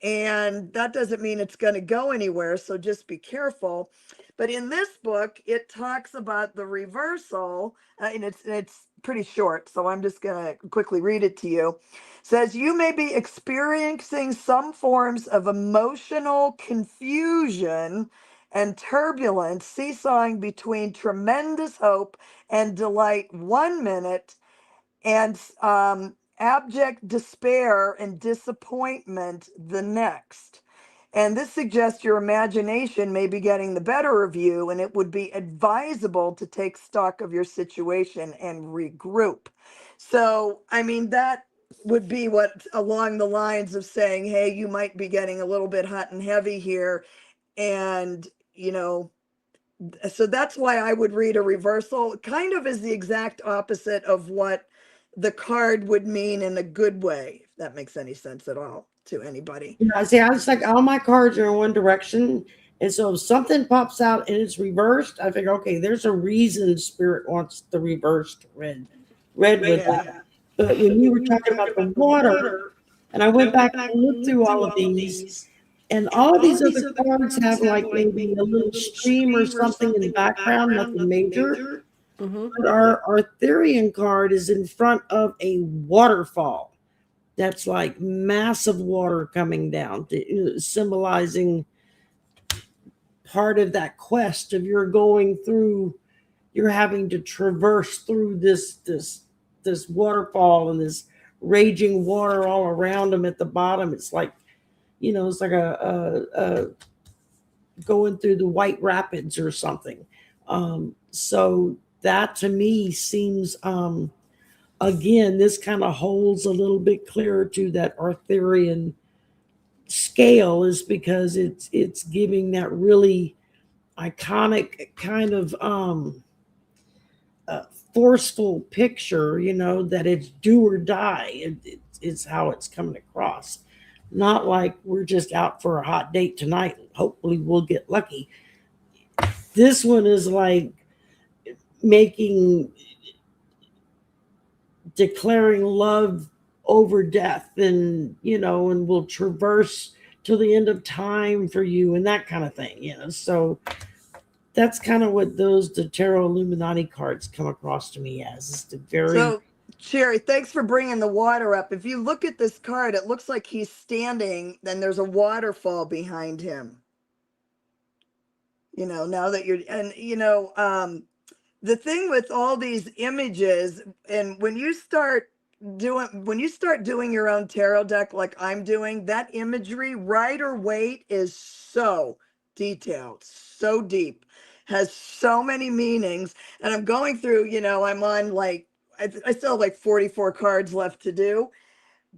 and that doesn't mean it's going to go anywhere, so just be careful. But in this book it talks about the reversal, and it's pretty short, so I'm just going to quickly read it to you. It says, you may be experiencing some forms of emotional confusion and turbulence, seesawing between tremendous hope and delight 1 minute, and abject despair and disappointment the next. And this suggests your imagination may be getting the better of you, and it would be advisable to take stock of your situation and regroup. So, I mean, that would be what along the lines of saying, hey, you might be getting a little bit hot and heavy here. And, so that's why I would read a reversal. Kind of is the exact opposite of what the card would mean in a good way, if that makes any sense at all to anybody. Yeah, see, I was like, all my cards are in one direction. And so if something pops out and it's reversed, I figure, okay, there's a reason Spirit wants the reversed red with Yeah. that. But when you were talking about the water, and I went back and looked through all of these, and all of these other cards have like maybe a little stream or something in the background, nothing major. Mm-hmm. But our Arthurian card is in front of a waterfall. That's like massive water coming down, symbolizing part of that quest of you're going through, you're having to traverse through this waterfall and this raging water all around them at the bottom. It's like, it's like a going through the White Rapids or something. So that to me seems, again, this kind of holds a little bit clearer to that Arthurian scale, is because it's giving that really iconic kind of forceful picture, that it's do or die. It's how it's coming across. Not like we're just out for a hot date tonight. Hopefully we'll get lucky. This one is like declaring love over death, and and will traverse till the end of time for you, and that kind of thing. So that's kind of what the Tarot Illuminati cards come across to me as. It's the very So, Sherry, thanks for bringing the water up. If you look at this card, it looks like he's standing, then there's a waterfall behind him. Now that the thing with all these images, and when you start doing your own tarot deck like I'm doing, that imagery, Rider Waite, is so detailed, so deep, has so many meanings. And I'm going through, I'm on like, I still have like 44 cards left to do,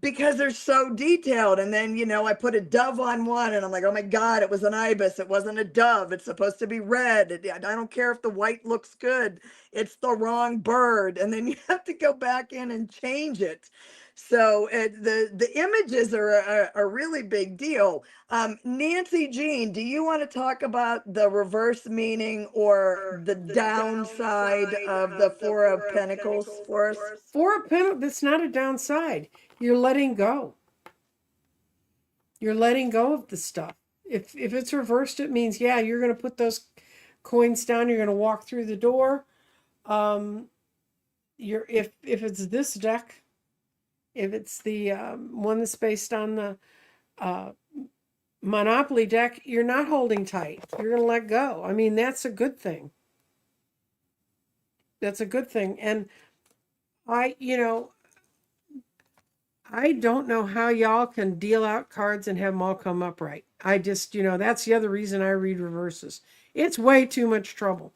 because they're so detailed. And then, I put a dove on one and I'm like, oh my God, it was an ibis. It wasn't a dove. It's supposed to be red. I don't care if the white looks good. It's the wrong bird. And then you have to go back in and change it. So the images are a really big deal. Nancy Jean, do you want to talk about the reverse meaning or the downside of the Four of Pentacles for us? Four of Pentacles, that's not a downside. You're letting go. You're letting go of the stuff. If it's reversed, it means, yeah, you're going to put those coins down. You're going to walk through the door. If it's this deck, if it's the one that's based on the Monopoly deck, you're not holding tight. You're going to let go. I mean, that's a good thing. That's a good thing. And I don't know how y'all can deal out cards and have them all come up right. I just, that's the other reason I read reverses. It's way too much trouble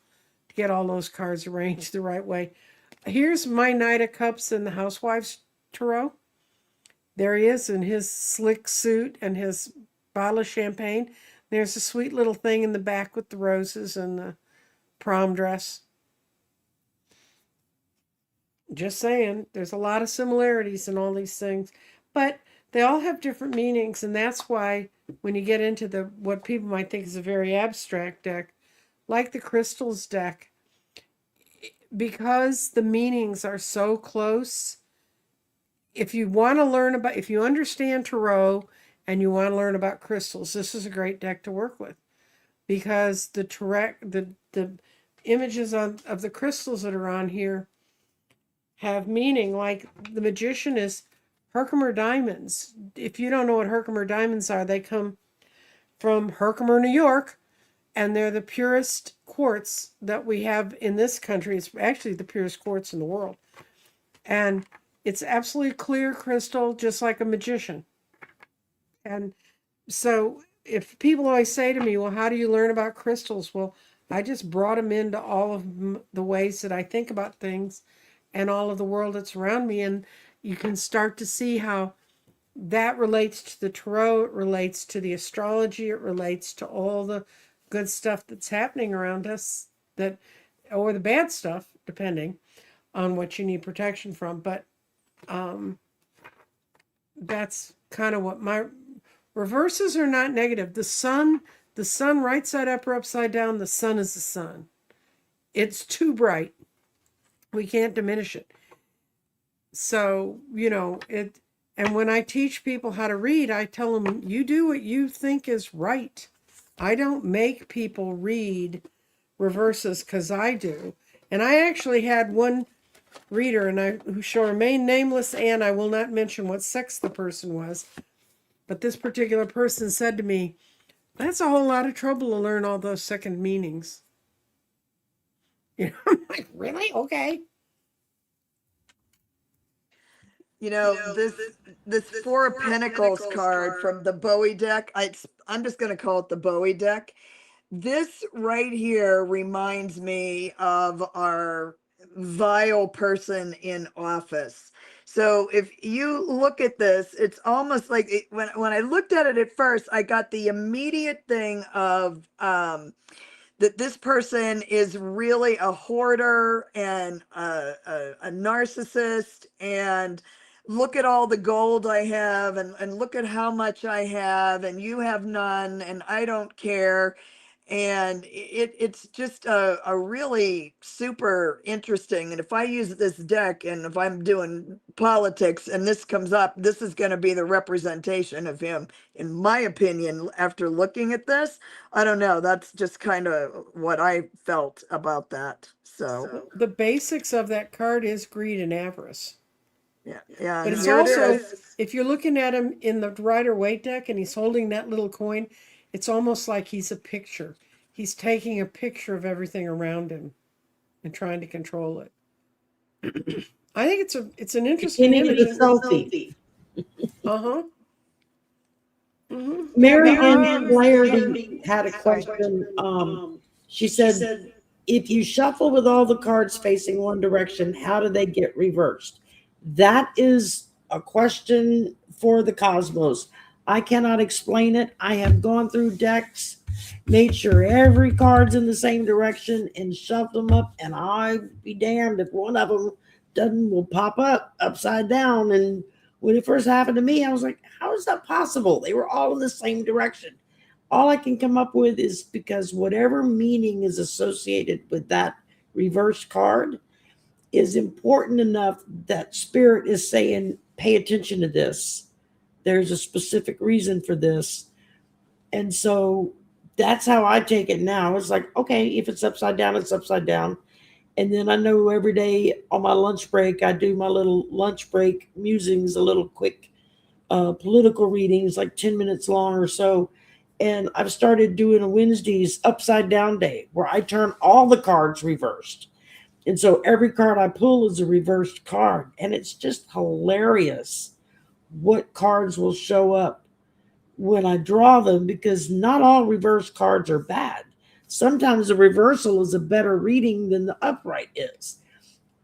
to get all those cards arranged the right way. Here's my Knight of Cups in the Housewives Tarot. There he is in his slick suit and his bottle of champagne. There's a sweet little thing in the back with the roses and the prom dress. Just saying, there's a lot of similarities in all these things, but they all have different meanings, and that's why when you get into what people might think is a very abstract deck, like the Crystals deck, because the meanings are so close, if you understand Tarot and you want to learn about crystals, this is a great deck to work with, because the images of the crystals that are on here have meaning. Like the Magician is Herkimer diamonds. If you don't know what Herkimer diamonds are, they come from Herkimer, New York, and they're the purest quartz that we have in this country. It's actually the purest quartz in the world. And it's absolutely clear crystal, just like a magician. And so if people always say to me, well, how do you learn about crystals? Well, I just brought them into all of the ways that I think about things and all of the world that's around me. And you can start to see how that relates to the tarot, it relates to the astrology, it relates to all the good stuff that's happening around us, or the bad stuff, depending on what you need protection from. But That's kind of what my reverses are not negative. The sun right side up or upside down, the sun is the sun. It's too bright. We can't diminish it. So, and when I teach people how to read, I tell them, you do what you think is right. I don't make people read reverses because I do. And I actually had one reader, who shall remain nameless, and I will not mention what sex the person was. But this particular person said to me, that's a whole lot of trouble to learn all those second meanings. I'm like, really? Okay. This Four of Pentacles card from the Bowie deck, I'm just going to call it the Bowie deck. This right here reminds me of our vile person in office. So if you look at this, it's almost like when I looked at it at first, I got the immediate thing of that this person is really a hoarder and a narcissist, and look at all the gold I have, and look at how much I have, and you have none, and I don't care. And it's just a really super interesting. And if I use this deck and if I'm doing politics and this comes up, this is going to be the representation of him, in my opinion, after looking at this. I don't know. That's just kind of what I felt about that. So The basics of that card is greed and avarice. yeah. But it's Here it also, is. if you're looking at him in the Rider Waite deck and he's holding that little coin, it's almost like he's a picture. He's taking a picture of everything around him and trying to control it. I think it's an interesting Beginning image. of the selfie. Uh-huh. Mary Ann Flaherty had a question. She said, if you shuffle with all the cards facing one direction, how do they get reversed? That is a question for the cosmos. I cannot explain it. I have gone through decks, made sure every card's in the same direction, and shoved them up, and I'd be damned if one of them will pop up upside down. And when it first happened to me, I was like, how is that possible? They were all in the same direction. All I can come up with is because whatever meaning is associated with that reverse card is important enough that spirit is saying, pay attention to this. There's a specific reason for this. And so that's how I take it now. It's like, okay, if it's upside down, it's upside down. And then I know every day on my lunch break, I do my little lunch break musings, a little quick political readings, like 10 minutes long or so. And I've started doing a Wednesday's upside down day where I turn all the cards reversed. And so every card I pull is a reversed card. And it's just hilarious what cards will show up when I draw them, because not all reverse cards are bad. Sometimes the reversal is a better reading than the upright is.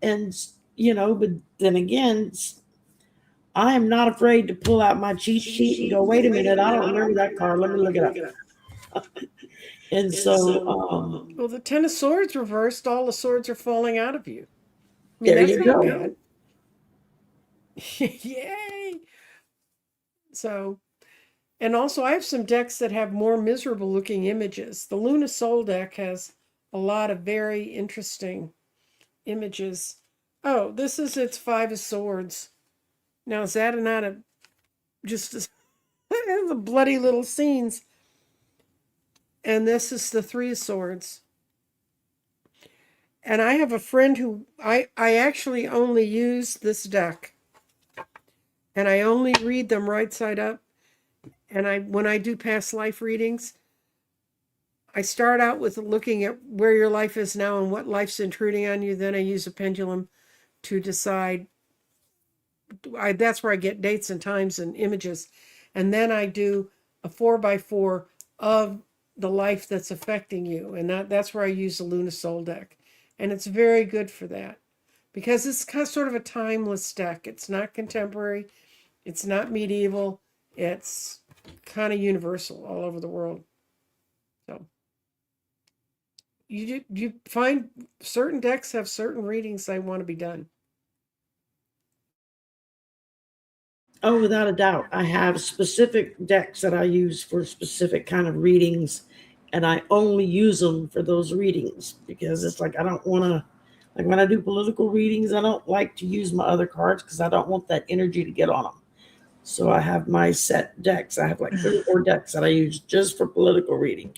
And, but then again, I am not afraid to pull out my cheat sheet and go, wait a minute, I don't remember that card. Let me look it up. And so, Well, the Ten of Swords reversed, all the swords are falling out of you. I mean, there that's you not go. bad. Yay! So, and also I have some decks that have more miserable looking images. The Luna Soul deck has a lot of very interesting images. Oh, this is its Five of Swords. Now, is that not just the bloody little scenes? And this is the Three of Swords. And I have a friend who I actually only use this deck. And I only read them right side up. And when I do past life readings, I start out with looking at where your life is now and what life's intruding on you. Then I use a pendulum to decide. That's where I get dates and times and images. And then I do a 4x4 of the life that's affecting you. And that's where I use the Luna Soul deck. And it's very good for that because it's kind of sort of a timeless deck. It's not contemporary. It's not medieval. It's kind of universal all over the world. So you find certain decks have certain readings they want to be done. Oh, without a doubt. I have specific decks that I use for specific kind of readings, and I only use them for those readings because it's like I don't want to, like when I do political readings, I don't like to use my other cards because I don't want that energy to get on them. So I have my set decks. I have like 3 or 4 decks that I use just for political reading.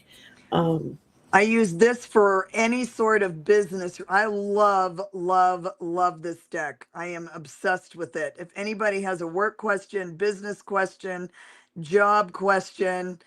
I use this for any sort of business. I love, love, love this deck. I am obsessed with it. If anybody has a work question, business question, job question,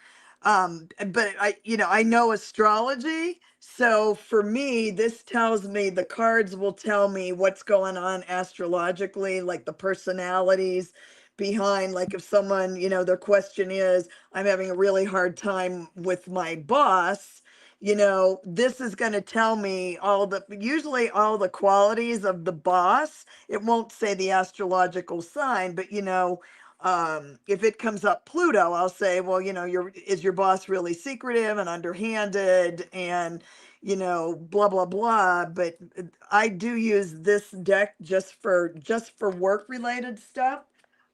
but I know astrology. So for me, this tells me the cards will tell me what's going on astrologically, like the personalities behind, like if someone, their question is, I'm having a really hard time with my boss, this is going to tell me usually all the qualities of the boss. It won't say the astrological sign, but if it comes up Pluto, I'll say, well, is your boss really secretive and underhanded and, blah, blah, blah. But I do use this deck just for work related stuff.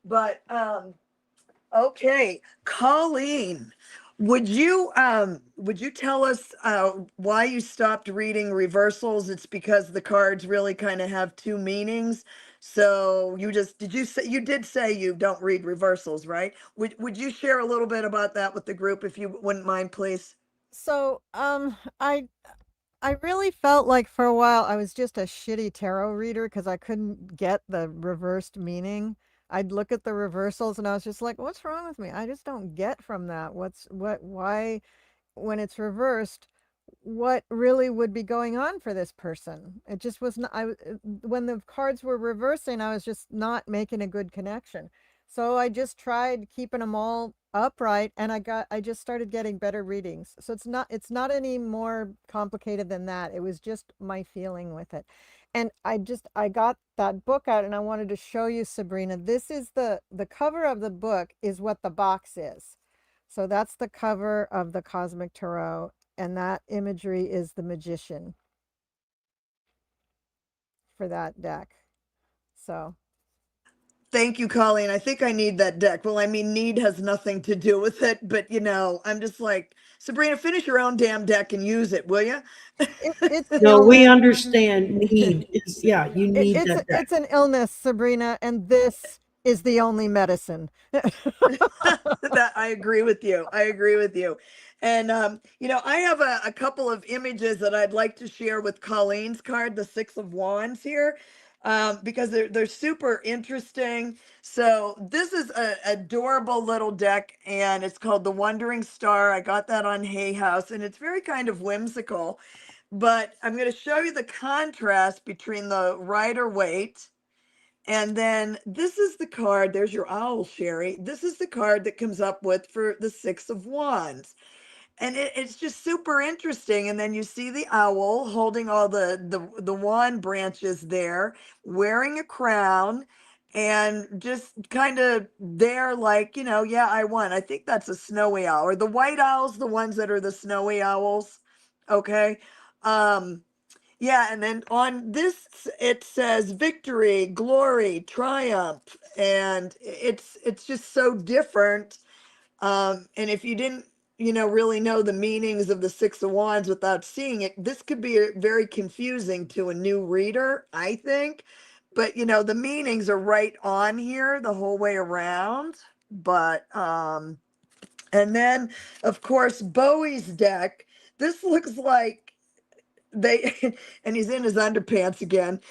But, okay, Colleen, would you tell us why you stopped reading reversals? It's because the cards really kind of have 2 meanings. So you did say you don't read reversals, right? Would you share a little bit about that with the group if you wouldn't mind, please? So, I really felt like for a while I was just a shitty tarot reader because I couldn't get the reversed meaning. I'd look at the reversals and I was just like, what's wrong with me? I just don't get from that. Why, when it's reversed, what really would be going on for this person? It just was not, when the cards were reversing, I was just not making a good connection. So I just tried keeping them all upright and I just started getting better readings. So it's not any more complicated than that. It was just my feeling with it. And I got that book out and I wanted to show you, Sabrina. This is the cover of the book is what the box is. So that's the cover of the Cosmic Tarot, and that imagery is the Magician for that deck. So Thank you, Colleen. I think I need that deck. Well, I mean, need has nothing to do with it, but I'm just like, Sabrina, finish your own damn deck and use it, will you? it's an No, we illness. understand need is, yeah, you need that deck. It's an illness, Sabrina, and this is the only medicine. That I agree with you. I agree with you. And I have a couple of images that I'd like to share with Colleen's card, the 6 of Wands here, because they're super interesting. So this is a adorable little deck, and it's called the Wandering Star. I got that on Hay House, and it's very kind of whimsical. But I'm going to show you the contrast between the Rider-Waite. And then this is the card. There's your owl, Sherry. This is the card that comes up with for the 6 of Wands. And it's just super interesting. And then you see the owl holding all the wand branches there, wearing a crown, and just kind of there, like, yeah, I won. I think that's a snowy owl. Or the white owls, the ones that are the snowy owls. Okay. Yeah, and then on this it says victory, glory, triumph, and it's just so different. And if you didn't, really know the meanings of the 6 of Wands without seeing it, this could be very confusing to a new reader, I think. But the meanings are right on here the whole way around. But and then of course Bowie's deck. This looks like they and he's in his underpants again.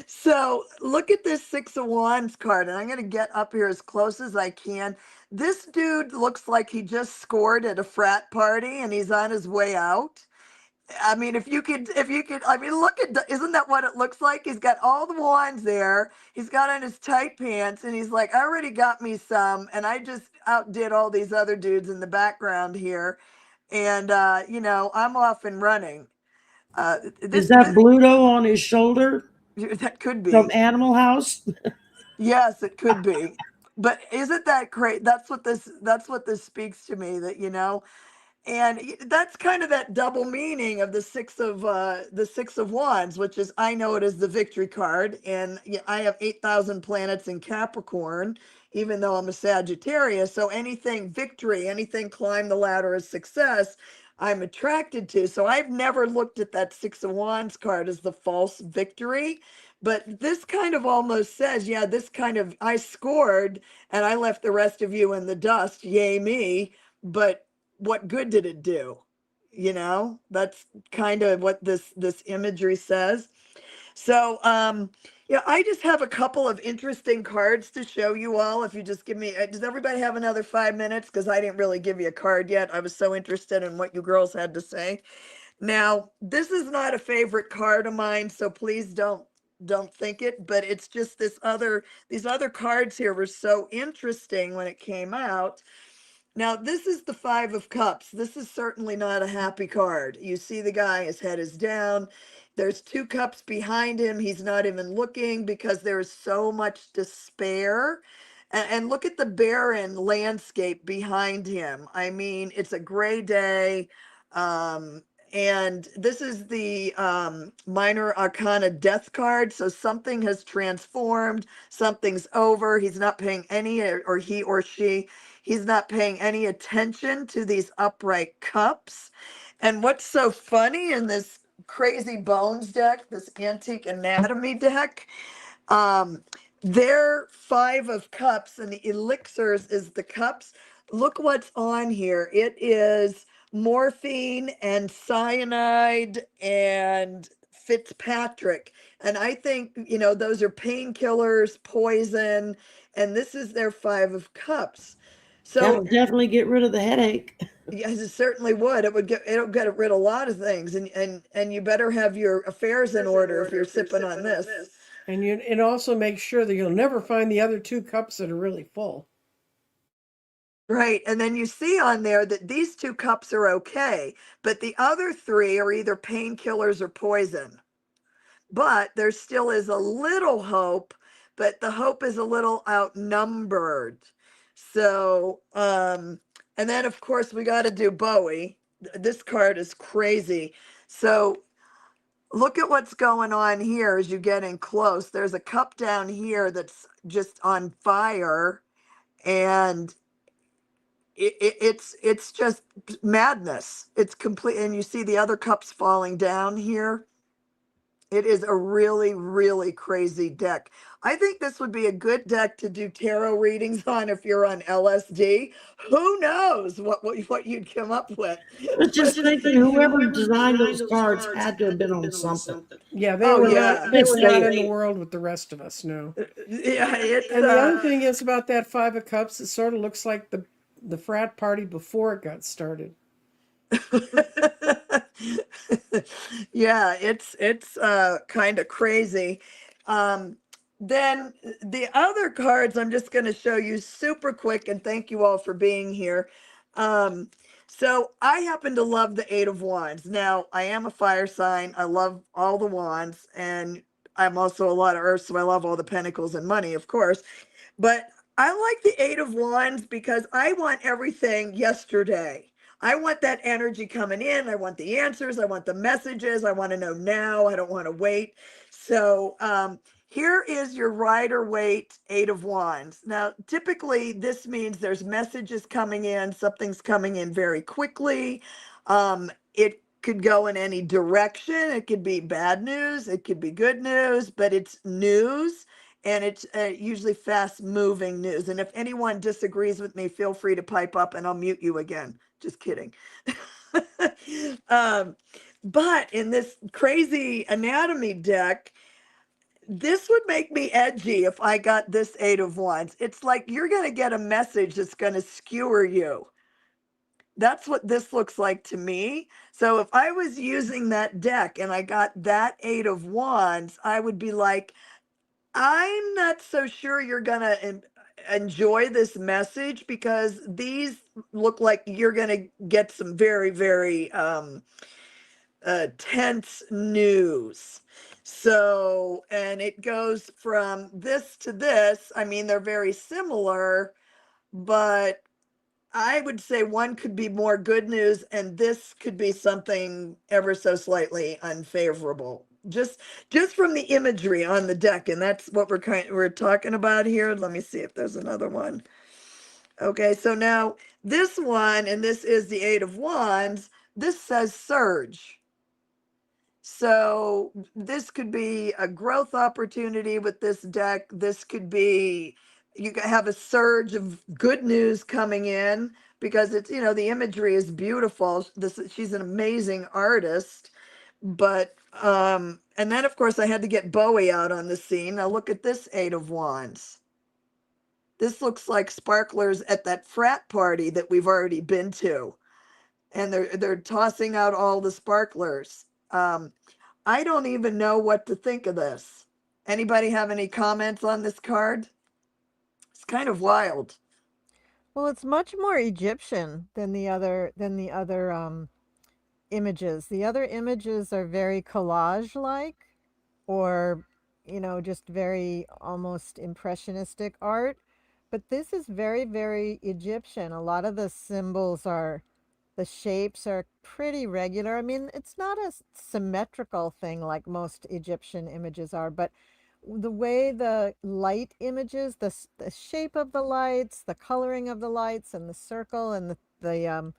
So look at this 6 of Wands card, and I'm going to get up here as close as I can. This dude looks like he just scored at a frat party and he's on his way out. I mean, if you could, I mean, isn't that what it looks like? He's got all the wands there. He's got on his tight pants, and he's like, I already got me some, and I just outdid all these other dudes in the background here. And, I'm off and running. Is that Bluto on his shoulder that could from be. Animal House? Yes, it could be. But isn't that great? That's what this speaks to me, that, And that's kind of that double meaning of the 6 of Wands, which is, I know it as the victory card, and I have 8,000 planets in Capricorn, even though I'm a Sagittarius. So anything victory, anything climb the ladder of success, I'm attracted to. So I've never looked at that 6 of Wands card as the false victory. But this kind of almost says, yeah, this kind of, I scored and I left the rest of you in the dust. Yay me. But what good did it do? That's kind of what this imagery says. So yeah, I just have a couple of interesting cards to show you all. If you just give me, does everybody have another 5 minutes? Because I didn't really give you a card yet. I was so interested in what you girls had to say. Now, this is not a favorite card of mine, so please don't think it, but it's just these other cards here were so interesting when it came out. Now, this is the 5 of Cups. This is certainly not a happy card. You see the guy, his head is down. There's 2 cups behind him. He's not even looking because there is so much despair. And look at the barren landscape behind him. I mean, it's a gray day. And this is the Minor Arcana Death card. So something has transformed, something's over. He's not paying any, or he or she, he's not paying any attention to these upright cups. And what's so funny in this Crazy Bones deck, this Antique Anatomy deck, um, their 5 of Cups and the elixirs is the cups. Look what's on here. It is morphine and cyanide and Fitzpatrick. And I think, those are painkillers, poison, and this is their 5 of Cups. That'll So definitely get rid of the headache. yes, it certainly would. It'll get rid of a lot of things, and you better have your affairs in order if you're sipping on this. And it also makes sure that you'll never find the other 2 cups that are really full. Right. And then you see on there that these 2 cups are okay, but the other 3 are either painkillers or poison. But there still is a little hope, but the hope is a little outnumbered. So, and then of course we got to do Bowie. This card is crazy. So look at what's going on here as you get in close. There's a cup down here that's just on fire, and it's just madness. It's complete, and you see the other cups falling down here. It is a really, really crazy deck. I think this would be a good deck to do tarot readings on if you're on LSD. Who knows what you'd come up with? But just thinking, whoever designed those cards had to have been on something. Yeah, they Oh, were yeah. not. They were not in It's the world with the rest of us. No. Yeah, it's And the other thing is about that 5 of Cups. It sort of looks like the frat party before it got started. yeah, it's kind of crazy. Then the other cards I'm just going to show you super quick, and thank you all for being here. So I happen to love the 8 of Wands. Now, I am a fire sign. I love all the wands, and I'm also a lot of earth, so I love all the pentacles and money, of course. But I like the 8 of Wands because I want everything yesterday. I want that energy coming in. I want the answers. I want the messages. I want to know now. I don't want to wait. So here is your Rider-Waite 8 of Wands. Now, typically this means there's messages coming in. Something's coming in very quickly. It could go in any direction. It could be bad news. It could be good news, but it's news. And it's usually fast moving news. And if anyone disagrees with me, feel free to pipe up and I'll mute you again. Just kidding. But in this crazy anatomy deck, this would make me edgy if I got this 8 of Wands. It's like you're going to get a message that's going to skewer you. That's what this looks like to me. So if I was using that deck and I got that 8 of Wands, I would be like, I'm not so sure you're going to enjoy this message because these look like you're going to get some very, very tense news. So, and it goes from this to this. I mean, they're very similar, but I would say one could be more good news and this could be something ever so slightly unfavorable. Just from the imagery on the deck, and that's what we're talking about here. Let me see if there's another one. Okay, so now this one, and this is the Eight of Wands, this says surge. So this could be a growth opportunity with this deck. This could be, you could have a surge of good news coming in because it's, the imagery is beautiful. She's an amazing artist. But and then of course I had to get Bowie out on the scene. Now look at this Eight of Wands. This looks like sparklers at that frat party that we've already been to. And they're tossing out all the sparklers. I don't even know what to think of this. Anybody have any comments on this card? It's kind of wild. Well, it's much more Egyptian than the other images. The other images are very collage-like, or just very almost impressionistic art. But this is very, very Egyptian. A lot of the shapes are pretty regular. I mean, it's not a symmetrical thing like most Egyptian images are, but the way the light images, the shape of the lights, the coloring of the lights, and the circle, and the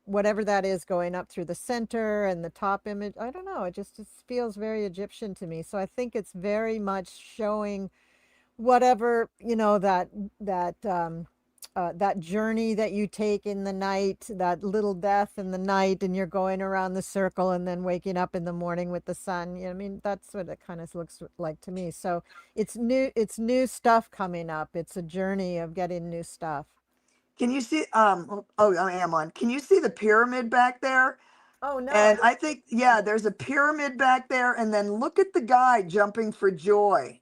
whatever that is going up through the center and the top image, I don't know, it feels very Egyptian to me. So I think it's very much showing whatever, that journey that you take in the night, that little death in the night, and you're going around the circle and then waking up in the morning with the sun. I mean, that's what it kind of looks like to me. So it's new stuff coming up. It's a journey of getting new stuff. Can you see I am on. Can you see the pyramid back there? Oh no. And I think, yeah, there's a pyramid back there, and then look at the guy jumping for joy.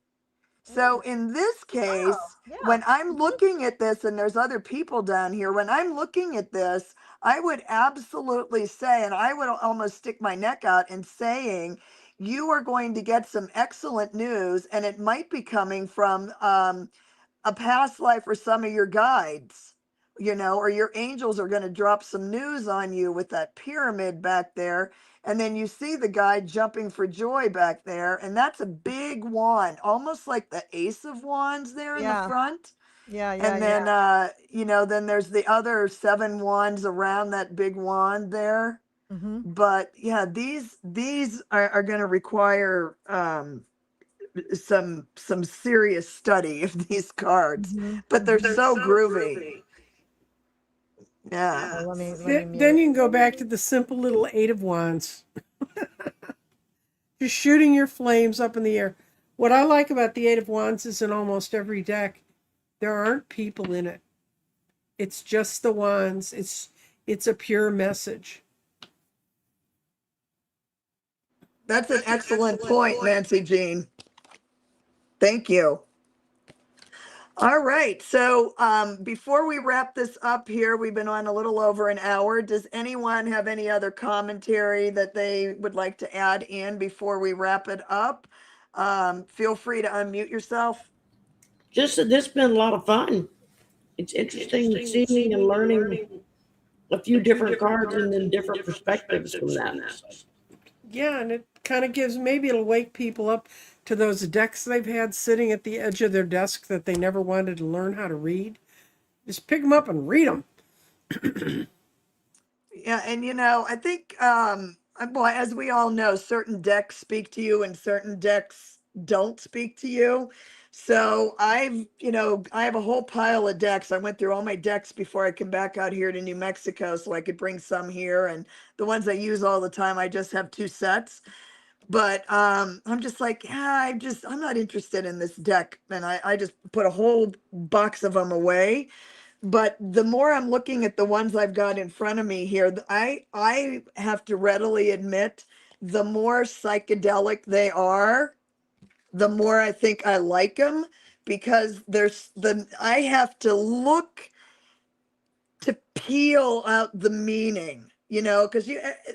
So in this case, yeah. when I'm looking at this, and there's other people down here, when I'm looking at this, I would absolutely say, and I would almost stick my neck out and saying, you are going to get some excellent news, and it might be coming from a past life or some of your guides, or your angels are going to drop some news on you with that pyramid back there. And then you see the guy jumping for joy back there. And that's a big wand, almost like the Ace of Wands there in the front. Yeah, And then, then there's the other 7 wands around that big wand there. Mm-hmm. But yeah, these are going to require some serious study of these cards, but they're so groovy. Yeah. Let me Then you can go back to the simple little Eight of Wands. Just shooting your flames up in the air. What I like about the Eight of Wands is in almost every deck, there aren't people in it. It's just the wands. It's a pure message. That's an excellent point, Nancy Jean. Thank you. All right. So before we wrap this up here, we've been on a little over an hour. Does anyone have any other commentary that they would like to add in before we wrap it up? Feel free to unmute yourself. Just that this has been a lot of fun. It's interesting seeing and learning a few different cards and then different perspectives from that. Yeah, and it kind of maybe it'll wake people up to those decks they've had sitting at the edge of their desk that they never wanted to learn how to read. Just pick them up and read them. Yeah, and I think, well, as we all know, certain decks speak to you and certain decks don't speak to you. So I have a whole pile of decks. I went through all my decks before I came back out here to New Mexico so I could bring some here. And the ones I use all the time, I just have 2 sets. But I'm just like, yeah, I'm not interested in this deck. And I just put a whole box of them away. But the more I'm looking at the ones I've got in front of me here, I have to readily admit, the more psychedelic they are, the more I think I like them, because I have to look to peel out the meaning, because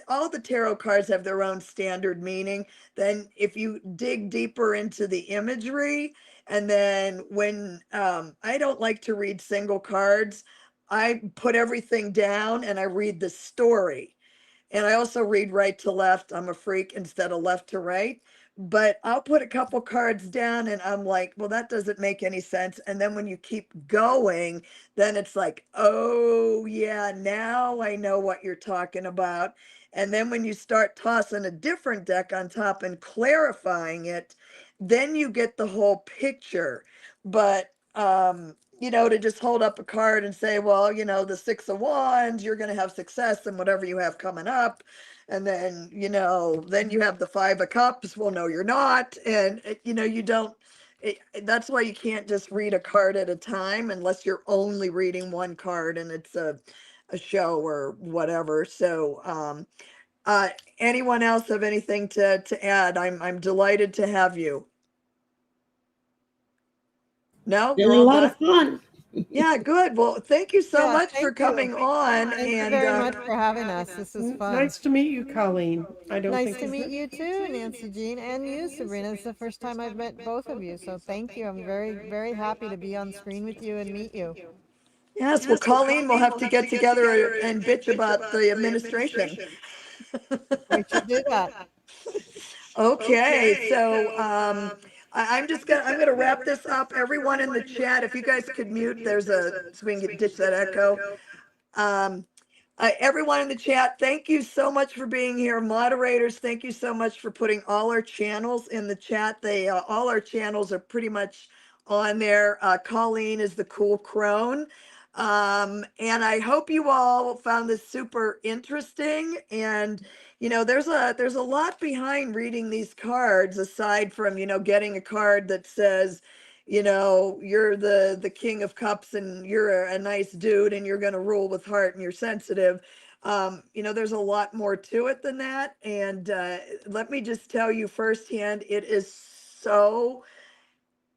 all the tarot cards have their own standard meaning. Then if you dig deeper into the imagery, and then when I don't like to read single cards, I put everything down and I read the story. And I also read right to left. I'm a freak instead of left to right. But I'll put a couple cards down and I'm like, well, that doesn't make any sense. And then when you keep going, then it's like, oh, yeah, now I know what you're talking about. And then when you start tossing a different deck on top and clarifying it, then you get the whole picture. But, to just hold up a card and say, well, the 6 of Wands, you're going to have success in whatever you have coming up. And then, then you have the 5 of Cups. Well, no, you're not. And, you don't. That's why you can't just read a card at a time unless you're only reading one card and it's a show or whatever. So, anyone else have anything to add? I'm delighted to have you. No, Been you're a all lot done. of fun. Yeah, good. Well, thank you so Yeah, much for thank you. coming on. Thank you And very much for having us. This is fun. Nice to meet you, Colleen. I don't Nice think to meet you too, Nancy Jean, and you, Sabrina. It's the first time I've met both of you, so thank you. I'm very, very happy to be on screen with you and meet you. yes, well, Colleen, we'll have to get together and bitch about the administration. We should do that. Okay, so I'm gonna wrap this up. Everyone in the chat, if you guys could mute, so we can ditch that echo. Everyone in the chat, thank you so much for being here. Moderators, thank you so much for putting all our channels in the chat. All our channels are pretty much on there. Colleen is the Cool Crone. And I hope you all found this super interesting. And there's a lot behind reading these cards aside from getting a card that says you're the King of Cups and you're a nice dude and you're going to rule with heart and you're sensitive. There's a lot more to it than that. And let me just tell you firsthand, it is so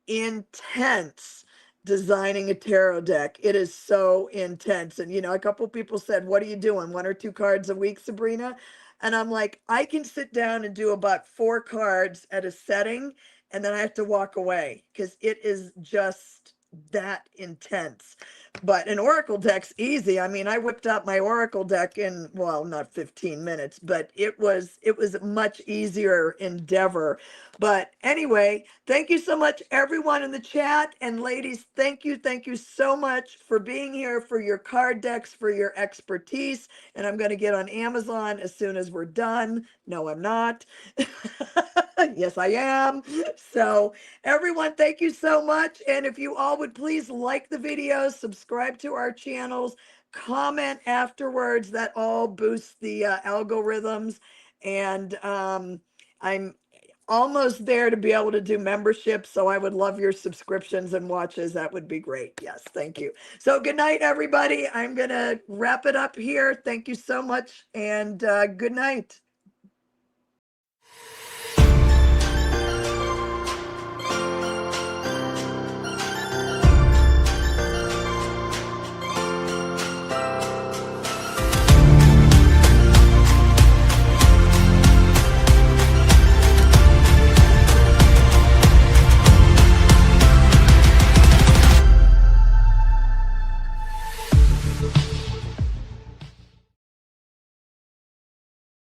intense designing a tarot deck. It is so intense. And a couple people said, what are you doing? 1 or 2 cards a week, Sabrina? And I'm like, I can sit down and do about 4 cards at a setting, and then I have to walk away because it is just that intense. But an Oracle deck's easy. I mean, I whipped up my Oracle deck in, well, not 15 minutes, but it was a much easier endeavor. But anyway, thank you so much, everyone in the chat. And ladies, thank you so much for being here, for your card decks, for your expertise. And I'm going to get on Amazon as soon as we're done. No, I'm not. Yes, I am. So everyone, thank you so much. And if you all would please like the videos, subscribe to our channels, comment afterwards, that all boosts the algorithms. And I'm almost there to be able to do memberships. So I would love your subscriptions and watches. That would be great. Yes, thank you. So good night, everybody. I'm going to wrap it up here. Thank you so much and good night.